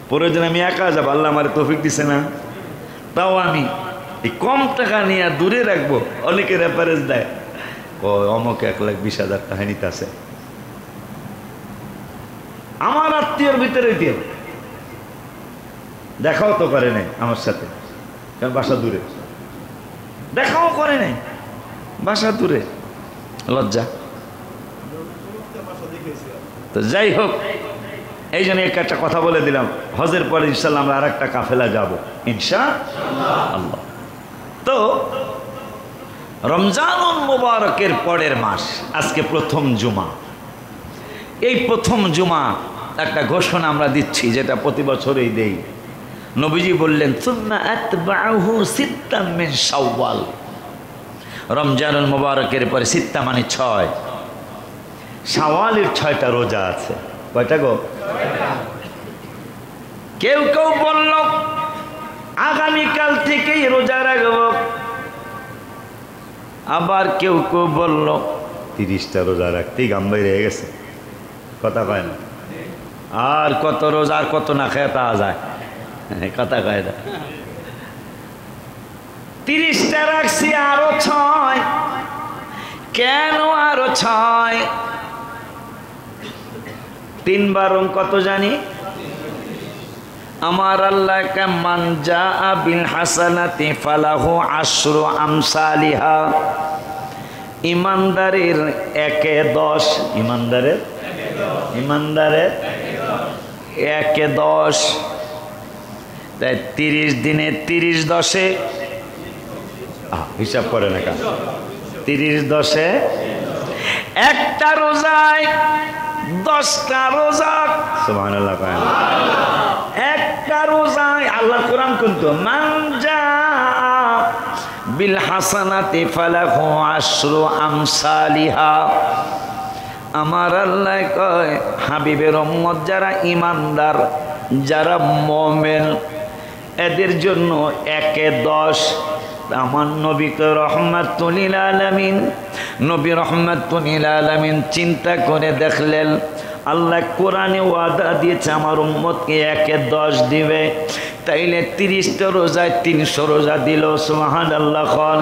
প্রয়োজন আমি একা যাবো, আল্লাহ আমার তৌফিক দিছে না, তাও আমি এই কম টাকা নিয়ে দূরে রাখবো। অনেকে রেফারেন্স দেয়, ও অমুক 1,20,000 টাকা নিতে আছে। আমার আত্মীয়র ভিতরে দিয়ে দেখাও তো করে নাই আমার সাথে, কারণ বাসা দূরে, দেখাও করে নাই, বাসা দূরে, লজ্জা। তো যাই হোক, এই জন্য একটা কথা বলে দিলাম, হজের পরে ইনশাল্লাহ আমরা আর একটা কাফেলা যাব ইনশাআল্লাহ। তো রমজানুল মুবারকের পরের মাস, আজকে প্রথম জুমা। এই প্রথম জুমা একটা ঘোষণা আমরা দিচ্ছি, যেটা প্রতি বছরই দেই। নবীজি বললেন সুন্না আতবাহু সিত্তাম মিন শাওয়াল। রমজানুল মুবারকের পরে সিত্তা মানে 6, শাওয়ালের 6টা রোজা আছে। কয়টা গো? কেউ কেউ বলল আগামীকাল থেকেই রোজা রাখব, আবার কেউ কেউ বলল 30টা রোজা রাখতেই গাম্বাই রয়ে গেছে, কথা কয় না। আর কত রোজা, আর কত না খেয়ে তা যায়, কথা কয় না। 30টা রাখছি, আরো 6। কেন আরো 6? 3 বারং কত জানি? আমার আল্লাহ কা মান জাআ বিল হাসানাতি ফালাহু আশরু আমসালিহা। ইমানদারের 1-এ 10, ইমানদারের 1-এ 10। তাই 30 দিনে 30 10-এ হিসাব করে না, কেন 30 10-এ একটা রোজায় 10টা রোজা। সুবহানাল্লাহ। একটা রোজায় আল্লাহ কোরআন কিন্তু মান জাআ বিল হাসানাতি ফালাহু আশরু আমসালিহা। আমার আল্লাহ কয় হাবিবের উম্মত যারা ইমানদার, যারা মুমিন, এদের জন্য 1-এ 10। আমার নবী তো রহমাতুল লিল আলামিন, নবী রহমাতুল লিল আলামিন চিন্তা করে দেখলেন আল্লাহ কোরআনে ওয়াদা দিয়েছে আমার উম্মতকে 1-এ 10 দিবে, তাইলে 30টা রোজায় 300 রোজা দিল। সুবহানাল্লাহ। খন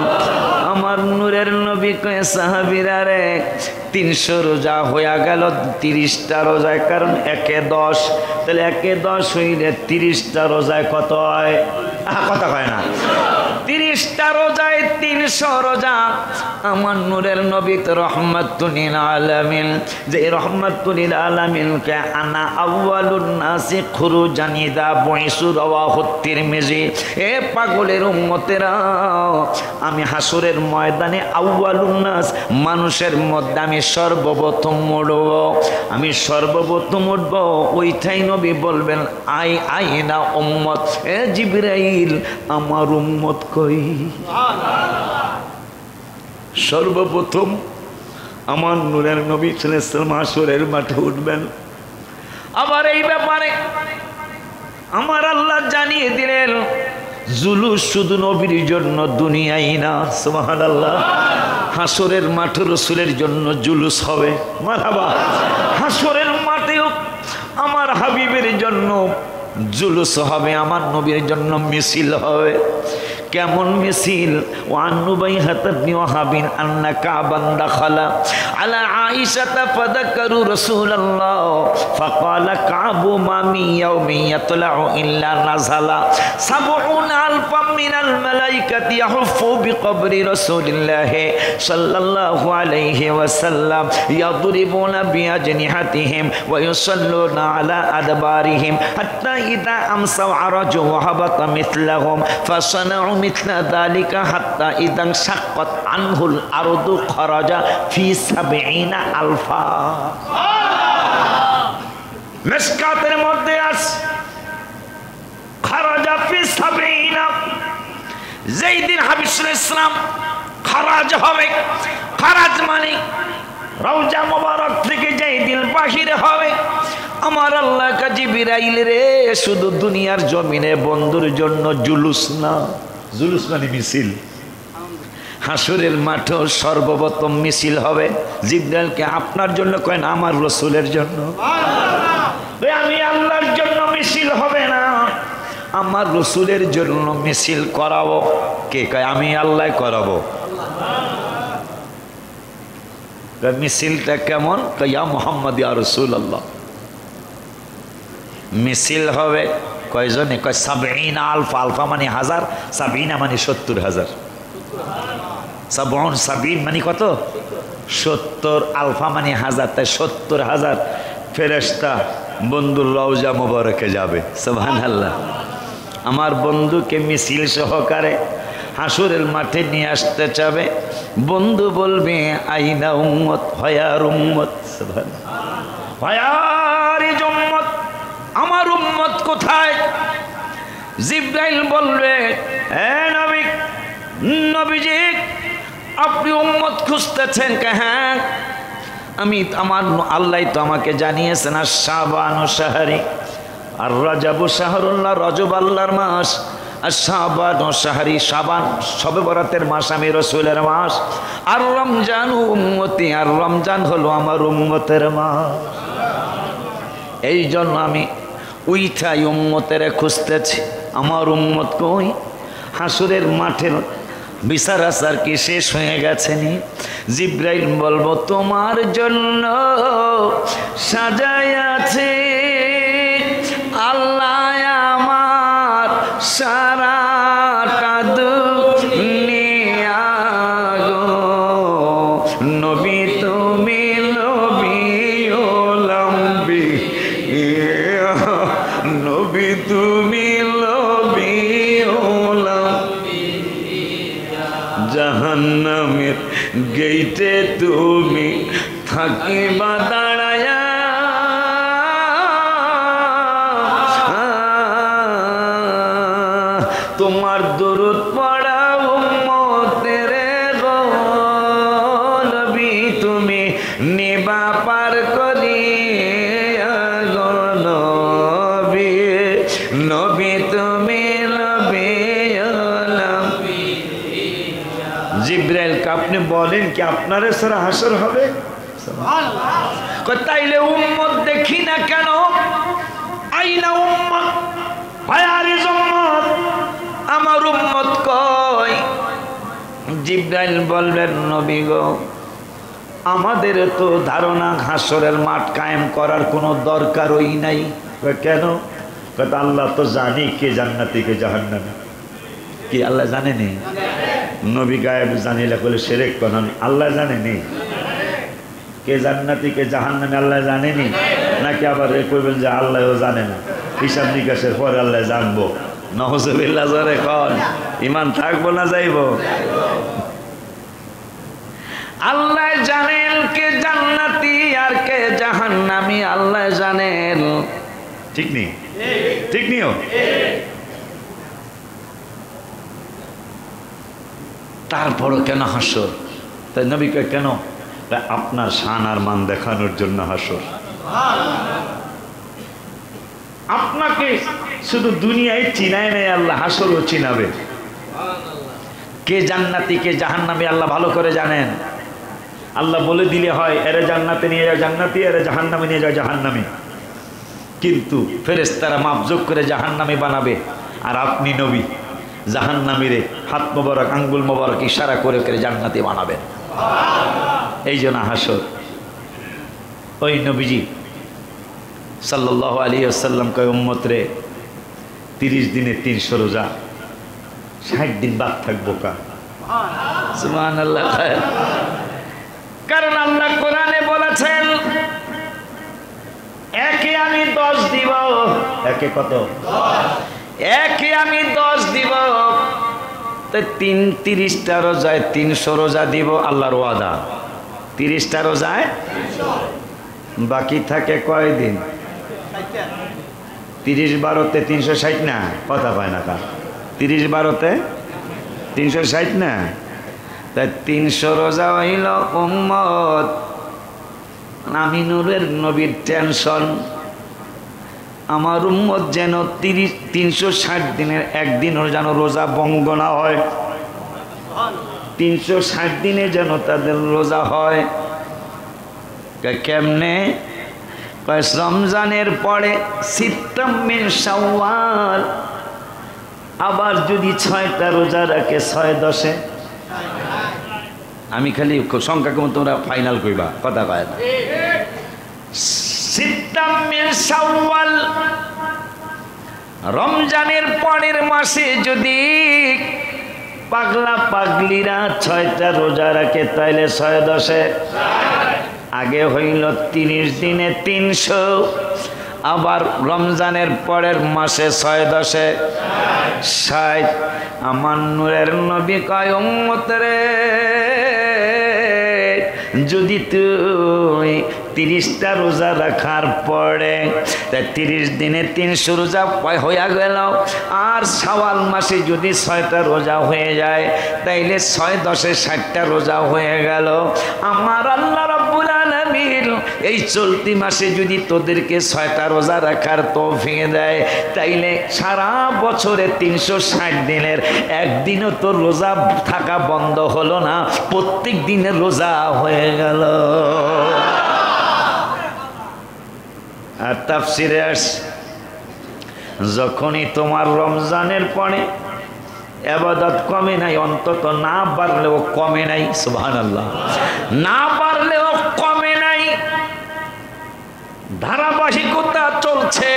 আমার নূরের নবী কয়ে সাহাবীরা রে 300 রোজা হয়ে গেল 30টা রোজায়, কারণ 1-এ 10, তাহলে 1-এ 10 হইলে 30টা রোজায় কত হয়? কথা কয় না। 30টা রোজায় 300 রোজা। আমার নূরের নবী তো রহমাতুল লিল আলামিন, যে রহমাতুল লিল আলামিনকে আনা আউয়ালুন নাসি খুরুজান ইযা বুইসু রাওয়াহু তিরমিজি। এ পাগলের উম্মতেরা, আমি হাসরের ময়দানে আউয়ালুন নাস, মানুষের মধ্যে আমি সর্বপ্রথম উঠব, আমি সর্বপ্রথম উঠব। ওইটাই নবী বলবেন আইনা উম্মত। এ জিবরাইল, আমার উম্মত কই? সর্বপ্রথম আমার নূরের নবী সাল্লাল্লাহু আলাইহি ওয়াসাল্লাম হাসরের মাঠে উঠবেন। আবার এই ব্যাপারে আমার আল্লাহ জানিয়ে দিলেন জুলুস শুধু নবীর জন্য, দুনিয়ায় না। সুবহানাল্লাহ। হাসরের মাঠে রাসূলের জন্য জুলুস হবে। মারহাবা। হাসরের মাঠেও আমার হাবিবের জন্য জুলুস হবে, আমার নবীর জন্য মিছিল হবে। কেমন মিছিল? ওয়ান নুবাইহাত ইবনে ওয়াহাবিন আন্না কাবান দাখালা আলা আয়েশা ফাযাকারু রাসূলুল্লাহ ফাকালা কাবু মা মিন ইয়াউমি ইয়াতলাউ ইল্লা নাযালা ৭০,০০০ মিনাল মালাইকাতি ইয়াহুফু বিকবরি রাসূলিল্লাহ সাল্লাল্লাহু আলাইহি ওয়াসাল্লাম ইয়াদরিবুনা বিআজনিহাতিহিম ওয়া ইউসাল্লুনা আলা আদবারিহিম হাত্তা ইযা আমসাউ আরাজু ওয়া হাবাতা মিথলাহুম ফাসানাউ মিথলা যালিকা হাত্তা ইযা শাক্কাত আনহুল আরদু খরাজা ফি ৭০,০০০। মিশকাতের মধ্যে আছে খরাজা ফি ৭০,০০০। যেই দিন হাবিব সাল্লাল্লাহু আলাইহি ওয়াসাল্লাম খরাজ হবে, খরাজ মানে রওজা মুবারক থেকে যেই দিন বাহির হবে, আমার আল্লাহ কা জিবরাইল রে শুধু দুনিয়ার জমিনে বন্ধুর জন্য জুলুস না, জুলুস মানে মিছিল। হাসরের মাঠে সর্বপ্রথম মিছিল হবে। জিবরাইলকে আপনার জন্য কয় না, আমার রসুলের জন্য। আমি আল্লাহর জন্য মিছিল হবে না, আমার রসুলের জন্য মিছিল করাবো। কে কয়? আমি আল্লাহ করাবো। মিছিলটা কেমন? ইয়া মুহাম্মদ ইয়া রাসূলুল্লাহ। মিছিল হবে কয়জনে? কয় ৭০ আলফা। আলফা মানে হাজার, ৭০ মানে ৭০,০০০। ৭০ মানে কত? ৭০। আলফা মানে হাজার, তাই ৭০,০০০ ফেরেশতা বন্ধুর রওজা মোবারকে যাবে। সুবহানাল্লাহ। আমার বন্ধুকে মিছিল সহকারে হাসরের মাঠে নিয়ে আসতে চাবে। বন্ধু বলবে আইনা উম্মত, হয়ার উম্মত। হয়ার উম্মত, আমার উম্মত কোথায়? জিবরাইল বলবে হে নবী, নবীজি আপনি উম্মত খুঁজতেছেন? হ্যাঁ, আমি আমার আল্লাহ তো আমাকে জানিয়েছেন আর শাবান ও শাহরি আর রজব শাহরুল্লাহ, রজব আল্লাহর মাস, আর শাবান ও শাহরি, শাবান শবে বরাতের মাস, আমি রসুলের মাস, আর রমজান উম্মতি, আর রমজান হলো আমার উম্মতের মাস। এই জন্য আমি উইঠাই উম্মতের খুঁজতেছি। আমার উম্মত কই? হাসরের মাঠের বিচার আচার কি শেষ হয়ে গেছে নি? জিবরাইল বলবো তোমার জন্য সাজাই আছে আল্লাহ আমার সারাটা দুনিয়া গো। নবী তুমি নবী ওলাম্বি, নবী তুমি নবী ওলাম্বি, জাহান্নামের গেইটে তুমি থাকিবা দাঁড়ায়া। তোমার দরুদ পড়া উম্মতের গো নবী তুমি নিবা পার করিয়া গো নবী, নবী তুমি নবী। জিবরাইলকে আপনি বলেন কি আপনারে ছাড়া হাসর হবে? তাইলে উম্মত দেখি না কেন? আইনা উম্মত, হায়ার উম্মত, আমার উম্মত কই? জিবরাইল বলবেন নবী গো আমাদের তো ধারণা হাসরের মাঠ কায়েম করার কোনো দরকারই নাই। কেন? আল্লাহ তো জানি কে জান্নাতি কে জাহান্নামী। কি আল্লাহ জানেনি? নবী গায়েব জানিলে বলে শিরক করেন। আল্লাহ জানেনি কে জান্নাতি কে জাহান্নামী? আল্লাহ জানেনি? নাকি আবার কইবেন যে আল্লাহও জানে না, হিসাব নিকাশের পরে আল্লাহ জানবো? নাউজুবিল্লাহ, জোরে কন। ঈমান থাকবো না যাইবো? আল্লাহ জানেন কে জান্নাতি আর কে জাহান্নামী, আল্লাহ জানেন। ঠিক নেই? ঠিক নিও। তারপরও কেন হাসর? তাই নবী কয় কেন? আপনার শান আর মান দেখানোর জন্য হাসর। আপনাকে শুধু দুনিয়ায় চিনায় নেই, আল্লাহ হাসরও চিনাবে। কে জান্নাতি কে জাহান্নামী আল্লাহ ভালো করে জানেন। আল্লাহ বলে দিলে হয় এরে জান্নাতে নিয়ে যাও জান্নাতি, এরে জাহান্নামে নিয়ে যাও জাহান্নামী। কিন্তু ফেরেশতারা মাপজোক করে জাহান্নামী বানাবে, আর আপনি নবী জাহান্নামীরে হাত মোবারক আঙ্গুল মোবারক ইশারা করে করে জান্নাতি বানাবেন। এই জন্য হাসর। ওই নবীজি সাল্লাল্লাহু আলাইহি ওয়াসাল্লাম কয় উম্মত রে 30 দিনে 300 রোজা, 60 দিন বাদ থাকবো কা? সুবহানাল্লাহ। কারণ আল্লাহ কোরআনে বলেছেন একে আমি 10 দিব। একে কত? 10। একে আমি 10 দিব। তো 30টা রোজায় 300 রোজা দিব আল্লাহর ওয়াদা। 30টা রোজায় 300। বাকি থাকে কয় দিন? 30 12তে 360 না? কথা পায় না কা? 30 12তে 360 না? তাই 300 রোজা হইল উম্মত। আমি নূরের নবীর টেনশন আমার উম্মত যেন 360 দিনের একদিনও যেন রোজা ভঙ্গ না হয়। 360 দিনে যেন তাদের রোজা হয়। কেমনে? রমজানের পরে সিত্তাম মিন শাওয়াল, আবার যদি 6টা রোজা রাখে 6-10-এ, আমি খালি সংখ্যা কম, তোমরা ফাইনাল কইবা, কথা কয় না। সিত্তাম মিন শাওয়াল, রমজানের পরের মাসে যদি পাগলা পাগলিরা 6টা রোজা রাখে তাইলে 6-10-এ, আগে হইল 30 দিনে 300, আবার রমজানের পরের মাসে 6-10-এ 60। আমার নূরের নবী কয় উম্মতরে, যদি তুই 30টা রোজা রাখার পরে 30 দিনে 300 রোজা হইয়া গেল, আর শাওয়াল মাসে যদি 6টা রোজা হয়ে যায় তাইলে 6-10-এ 60টা রোজা হয়ে গেল। আমার আল্লাহ রাব্বুল আলামিন এই চলতি মাসে যদি তোদেরকে 6টা রোজা রাখার তৌফিক দেয় তাইলে সারা বছরে 360 দিনের একদিনও তোর রোজা থাকা বন্ধ হলো না, প্রত্যেক দিনের রোজা হয়ে গেল। আর তাফসিরে আসে, যখনই তোমার রমজানের পরে ইবাদত কমে নাই, অন্তত না বাড়লেও কমে নাই, সুবহানাল্লাহ, না বাড়লেও কমে নাই, ধারাবাহিকতা চলছে,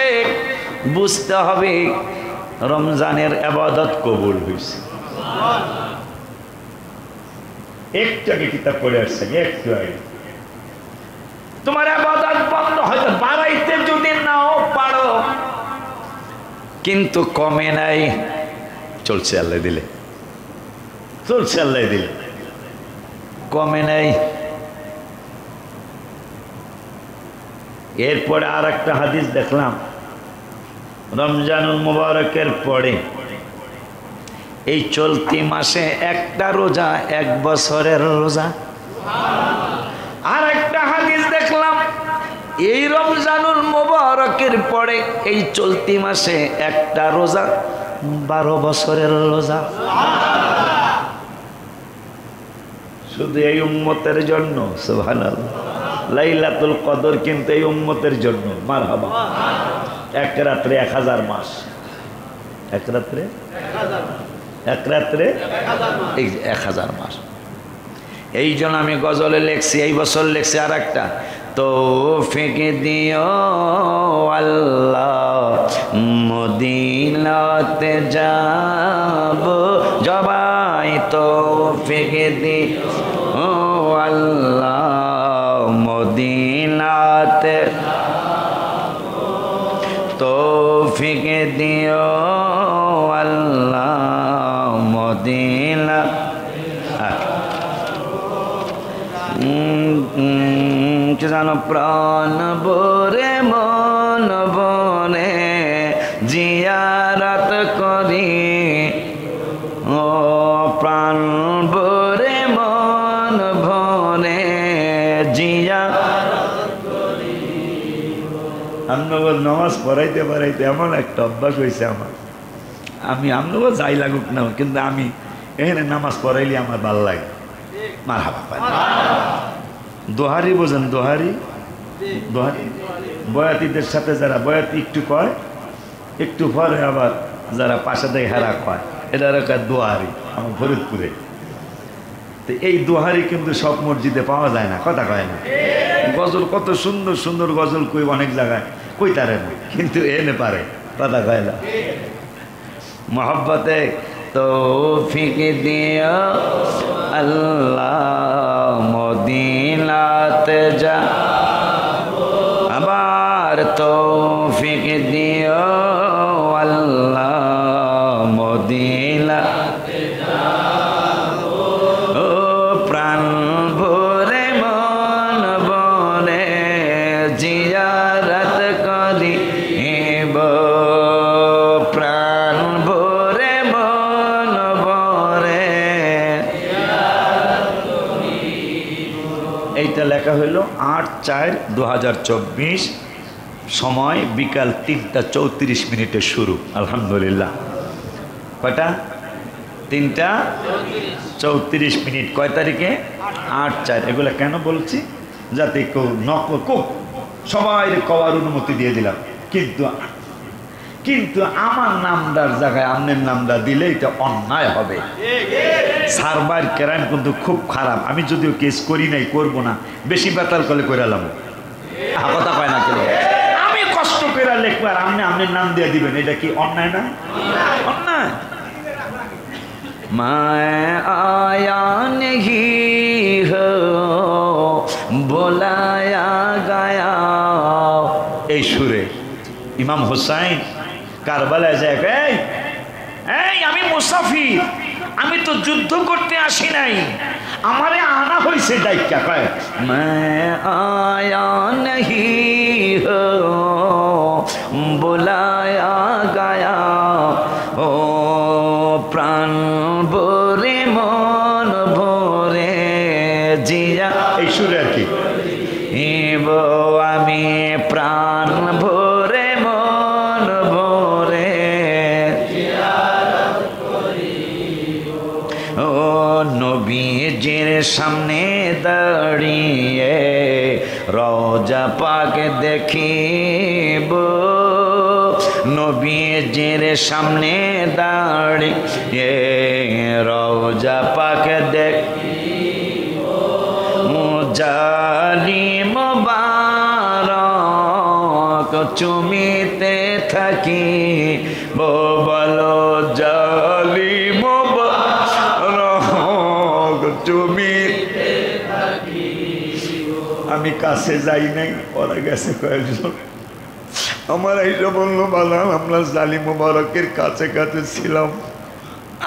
বুঝতে হবে রমজানের ইবাদত কবুল হয়েছে। একটু আগে কিতাব পড়ে আসছে, একটু আগে তোমার ইবাদত বন্ধ হয়তো, বাড়াইতে যদি নাও পারো, কিন্তু কমে নাই, চলছে আল্লাহ দিলে, চলছে আল্লাহ দিলে, কমে নাই। এরপরে আর একটা হাদিস দেখলাম, রমজানুল মুবারকের পরে এই চলতি মাসে একটা রোজা 1 বছরের রোজা। আর একটা হাদিস দেখলাম, এই রমজানুল মুবারকের পরে এই চলতি মাসে একটা রোজা 12 বছরের রোজা। শুধু এই উম্মতের জন্য, সুবহানাল্লাহ, লাইলাতুল কদর কিন্তু এই উম্মতের জন্য, মারহাবা। এক রাত্রে 1000 মাস, এক রাত্রে 1000 মাস। এই জন্য আমি গজলে লেখছি, এই বছর লেখছি আর একটা, তৌফিক দিও আল্লাহ মদিনাতে যাব জবাই, তৌফিক দিও আল্লাহ মদিনাতে, তৌফিক দিও আল্লাহ মদিনা। জানো প্রাণ বরে মন বনে জিয়ারত করি, ও প্রাণ বরে মন বনে জিয়ারত করি। আমনগর নামাজ পড়াইতে পড়াইতে এমন একটা অভ্যাস হয়েছে আমার, আমি আমনগর যাই লাগুক না, কিন্তু আমি এখানে নামাজ পড়াইলে আমার ভালো লাগে। মারহাবা। দোহারি বোঝেন? দোহারি, দোহারি বয়াতিদের সাথে যারা বয়াতি একটু কয়, একটু পরে আবার যারা পাশে থেকে হেরা কয়, এটা একটা দোহারি আমার ফরিদপুরে। তো এই দোহারি কিন্তু সব মসজিদে পাওয়া যায় না, কথা কয় না। গজল কত সুন্দর সুন্দর গজল কই অনেক জায়গায় কই তারে না, কিন্তু এনে পারে, কথা কয় না। মোহাব্বতে তৌফিক দিও আল্লাহ মদিনাতে যা, আবার তৌফিক দিও আল্লাহ মদিনাতে যা, ও প্রাণ ভরে মন বনে জিয়ারত করিব, প্রাণ ভরে মন বনে। এইটা লেখা হইল 8/4/2024, সময় বিকাল 3টা 34 মিনিটে শুরু। আলহামদুলিল্লাহ। কয়টা? 3টা 34 মিনিট। কয় তারিখে? 8/4। এগুলো কেন বলছি? যাতে কেউ সবাই কওয়ার অনুমতি দিয়ে দিলাম, কিন্তু আমার নামদার জায়গায় আপনার নামটা দিলে এটা অন্যায় হবে। সার্ভার ক্রাইম কিন্তু খুব খারাপ। আমি যদিও কেস করি নাই, করব না, বেশি বেতাল করলে করে এলাম, কথা কয় না কেন? আমি কষ্ট করে লিখবো আর আপনি আপনার নাম দিয়ে দিবেন, এটা কি অন্যায় না? অন্যায়। मैं आया नहीं हो बुलाया गया, এই সুরে ইমাম হুসাইন কারবালায় যায়, এই আমি মুসাফির, আমি তো যুদ্ধ করতে আসি নাই, আমারে আনা হয়েছে ডাইকা। কয় मैं आया नहीं हो बुलाया गया, ও প্রাণ ভরে মন ভরে জিয়া, এই সুরে আর কি, আমি প্রাণ ভরে মন ভরে ও নবীজির সামনে দাঁড়িয়ে রওজা পাক দেখিব, নবীজির সামনে দাঁড়িয়ে রওজা পাক দেখিব, জালিম মুবারক চুমিতে থাকি, বলো জালিম মুবারক চুমিতে থাকি। আমি কাছে যাই নাই, ওরা গেছে কয়েকজন, আমার এইটা বললো বালাম আমরা জালিম মুবারকের কাছে কাছে ছিলাম,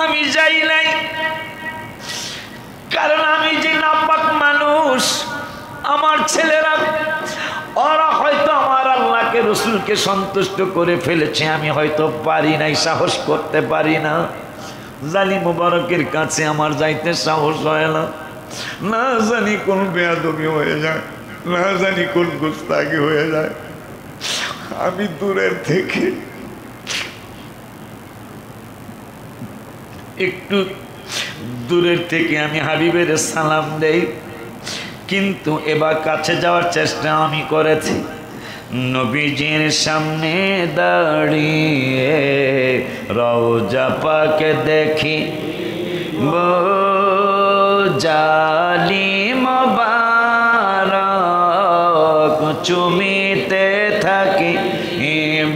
আমি যাই নাই, কারণ আমি যে নাপাক মানুষ, আমার ছেলেরা ওরা হয়তো আমার আল্লাহকে রসুলকে সন্তুষ্ট করে ফেলেছে, আমি হয়তো পারি নাই, সাহস করতে পারি না, জালিম মুবারকের কাছে আমার যাইতে সাহস হয় না, না জানি কোন বেয়াদবি হয়ে যায়, না জানি কোন গুস্তাখি হয়ে যায়। আমি দূরের থেকে একটু দূরের থেকে আমি হাবিবের সালাম দেই, কিন্তু এবার কাছে যাওয়ার চেষ্টা আমি করেছি। নবীজির সামনে দাঁড়িয়ে রওজা পাক দেখি, জালিম মুবারক চুমিতে থাকি,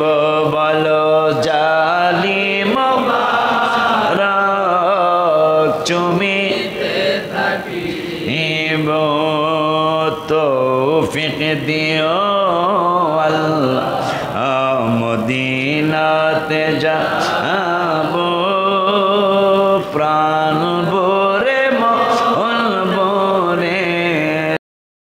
বলো জালিম মুবারক চুমিতে থাকি, তৌফিক দিও আল্লাহ মদিনাতে যা